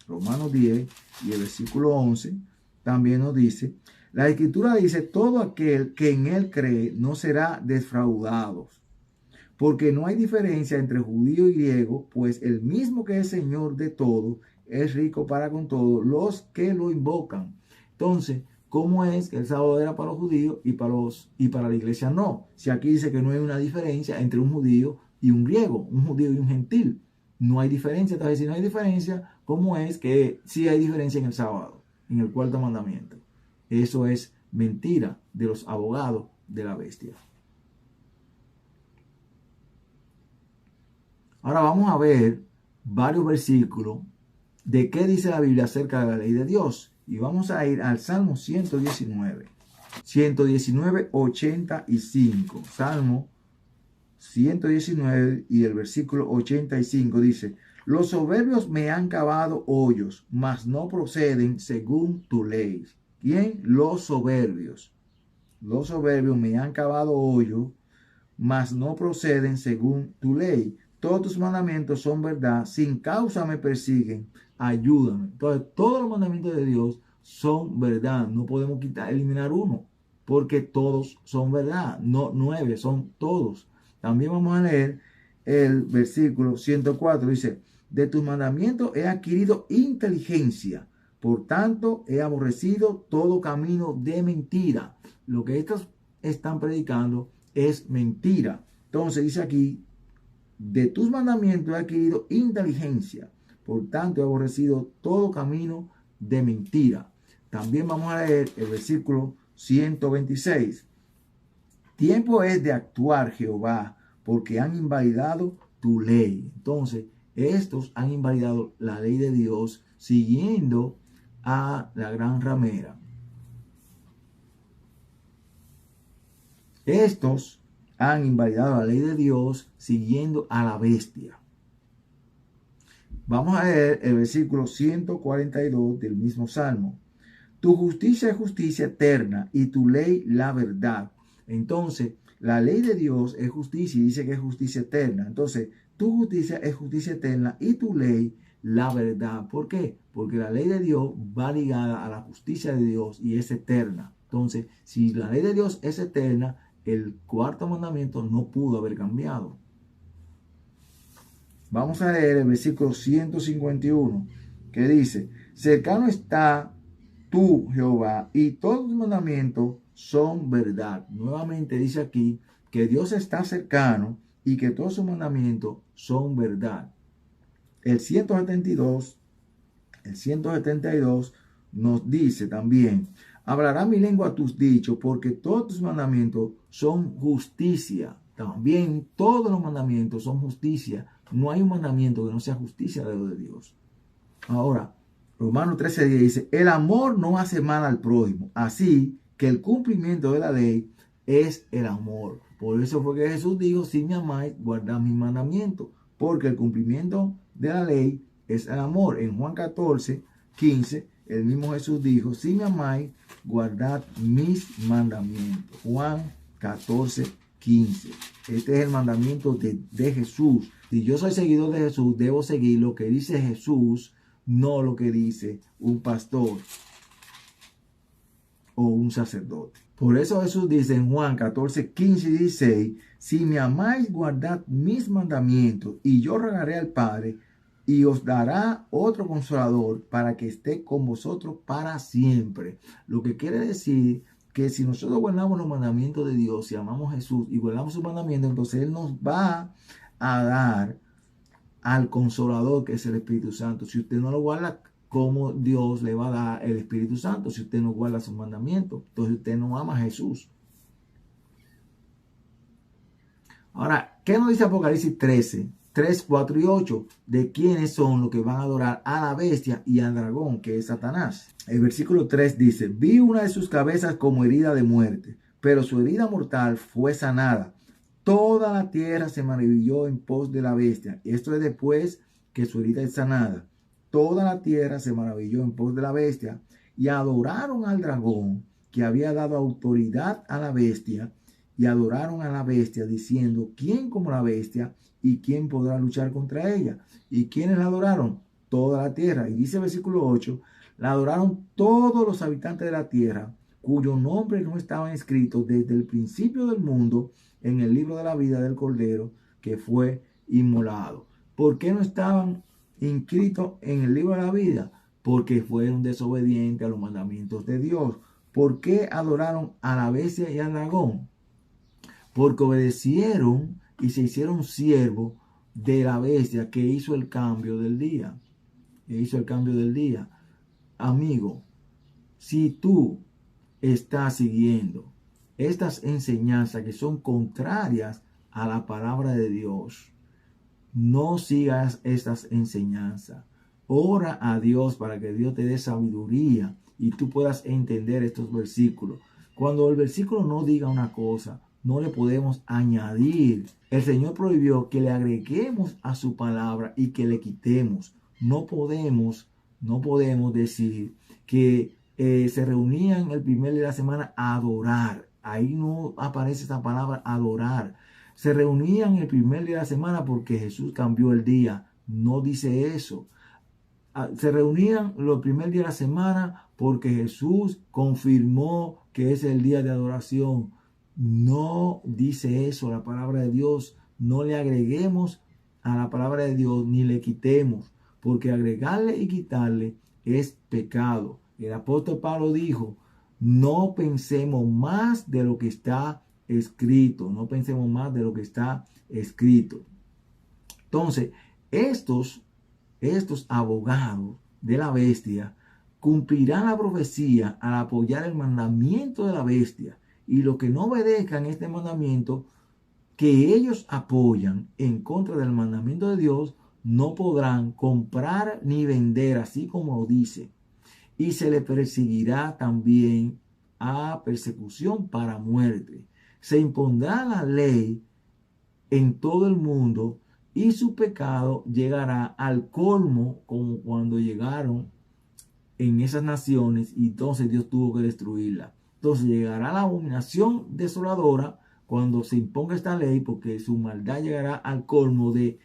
Romanos 10 y el versículo 11 también nos dice, la escritura dice, todo aquel que en él cree no será defraudado. Porque no hay diferencia entre judío y griego, pues el mismo que es Señor de todo es rico para con todos los que lo invocan. Entonces, ¿cómo es que el sábado era para los judíos y para la iglesia no? Si aquí dice que no hay una diferencia entre un judío y un griego, un judío y un gentil. No hay diferencia. Entonces, si no hay diferencia, ¿cómo es que sí hay diferencia en el sábado, en el cuarto mandamiento? Eso es mentira de los abogados de la bestia. Ahora vamos a ver varios versículos de qué dice la Biblia acerca de la ley de Dios. Y vamos a ir al Salmo 119. 119, 85. Salmo 119 y el versículo 85 dice, los soberbios me han cavado hoyos, mas no proceden según tu ley. ¿Quién? Los soberbios. Los soberbios me han cavado hoyos, mas no proceden según tu ley. Todos tus mandamientos son verdad, sin causa me persiguen, ayúdame. Entonces, todos los mandamientos de Dios son verdad. No podemos eliminar uno, porque todos son verdad. No 9, son todos. También vamos a leer el versículo 104. Dice, de tus mandamientos he adquirido inteligencia. Por tanto, he aborrecido todo camino de mentira. Lo que estos están predicando es mentira. Entonces dice aquí, de tus mandamientos he adquirido inteligencia. Por tanto, he aborrecido todo camino de mentira. También vamos a leer el versículo 126. Tiempo es de actuar, Jehová, porque han invalidado tu ley. Entonces, estos han invalidado la ley de Dios siguiendo a la gran ramera. Estos han invalidado la ley de Dios siguiendo a la bestia. Vamos a leer el versículo 142 del mismo Salmo. Tu justicia es justicia eterna y tu ley la verdad. Entonces, la ley de Dios es justicia y dice que es justicia eterna. Entonces, tu justicia es justicia eterna y tu ley la verdad. ¿Por qué? Porque la ley de Dios va ligada a la justicia de Dios y es eterna. Entonces, si la ley de Dios es eterna, el cuarto mandamiento no pudo haber cambiado. Vamos a leer el versículo 151 que dice, cercano está tú, Jehová, y todos tus mandamientos son verdad. Nuevamente dice aquí que Dios está cercano y que todos sus mandamientos son verdad. El 172 nos dice también, hablará mi lengua tus dichos, porque todos tus mandamientos son justicia. También todos los mandamientos son justicia. No hay un mandamiento que no sea justicia de lo de Dios. Ahora, Romanos 13:10 dice, el amor no hace mal al prójimo, así que el cumplimiento de la ley es el amor. Por eso fue que Jesús dijo, si me amáis, guardad mis mandamientos, porque el cumplimiento de la ley es el amor. En Juan 14:15, el mismo Jesús dijo, si me amáis, guardad mis mandamientos. Juan 14:15. Este es el mandamiento de Jesús. Si yo soy seguidor de Jesús, debo seguir lo que dice Jesús, no lo que dice un pastor o un sacerdote. Por eso Jesús dice en Juan 14:15 y 16, si me amáis, guardad mis mandamientos, y yo rogaré al Padre, y os dará otro consolador para que esté con vosotros para siempre. Lo que quiere decir que si nosotros guardamos los mandamientos de Dios, si amamos a Jesús y guardamos sus mandamientos, entonces Él nos va a dar al consolador, que es el Espíritu Santo. Si usted no lo guarda, ¿cómo Dios le va a dar el Espíritu Santo si usted no guarda sus mandamientos? Entonces usted no ama a Jesús. Ahora, ¿qué nos dice Apocalipsis 13:3, 4 y 8? De quiénes son los que van a adorar a la bestia y al dragón, que es Satanás. El versículo 3 dice, vi una de sus cabezas como herida de muerte, pero su herida mortal fue sanada. Toda la tierra se maravilló en pos de la bestia. Esto es después que su herida es sanada. Toda la tierra se maravilló en pos de la bestia y adoraron al dragón que había dado autoridad a la bestia, y adoraron a la bestia diciendo, ¿quién como la bestia y quién podrá luchar contra ella? ¿Y quiénes la adoraron? Toda la tierra. Y dice el versículo 8, la adoraron todos los habitantes de la tierra, cuyo nombre no estaban escritos desde el principio del mundo en el libro de la vida del Cordero que fue inmolado. ¿Por qué no estaban inscritos en el libro de la vida? Porque fueron desobedientes a los mandamientos de Dios. ¿Por qué adoraron a la bestia y al dragón? Porque obedecieron y se hicieron siervos de la bestia que hizo el cambio del día. Amigo, si tú estás siguiendo estas enseñanzas que son contrarias a la palabra de Dios, no sigas estas enseñanzas. Ora a Dios para que Dios te dé sabiduría y tú puedas entender estos versículos. Cuando el versículo no diga una cosa, no le podemos añadir. El Señor prohibió que le agreguemos a su palabra y que le quitemos. No podemos decir que se reunían el primer día de la semana a adorar. Ahí no aparece esta palabra adorar. Se reunían el primer día de la semana porque Jesús cambió el día. No dice eso. Se reunían el primer día de la semana porque Jesús confirmó que es el día de adoración. No dice eso la palabra de Dios. No le agreguemos a la palabra de Dios ni le quitemos, porque agregarle y quitarle es pecado. El apóstol Pablo dijo, no pensemos más de lo que está escrito. No pensemos más de lo que está escrito. Entonces, estos abogados de la bestia cumplirán la profecía al apoyar el mandamiento de la bestia. Y los que no obedezcan este mandamiento que ellos apoyan en contra del mandamiento de Dios, no podrán comprar ni vender, así como lo dice. Y se le perseguirá también a persecución para muerte. Se impondrá la ley en todo el mundo y su pecado llegará al colmo, como cuando llegaron en esas naciones y entonces Dios tuvo que destruirla. Entonces llegará la abominación desoladora cuando se imponga esta ley, porque su maldad llegará al colmo de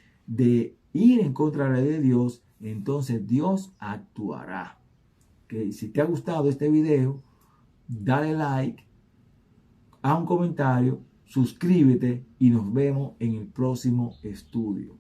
ir en contra de la ley de Dios. Entonces Dios actuará. Que si te ha gustado este video, dale like, haz un comentario, suscríbete y nos vemos en el próximo estudio.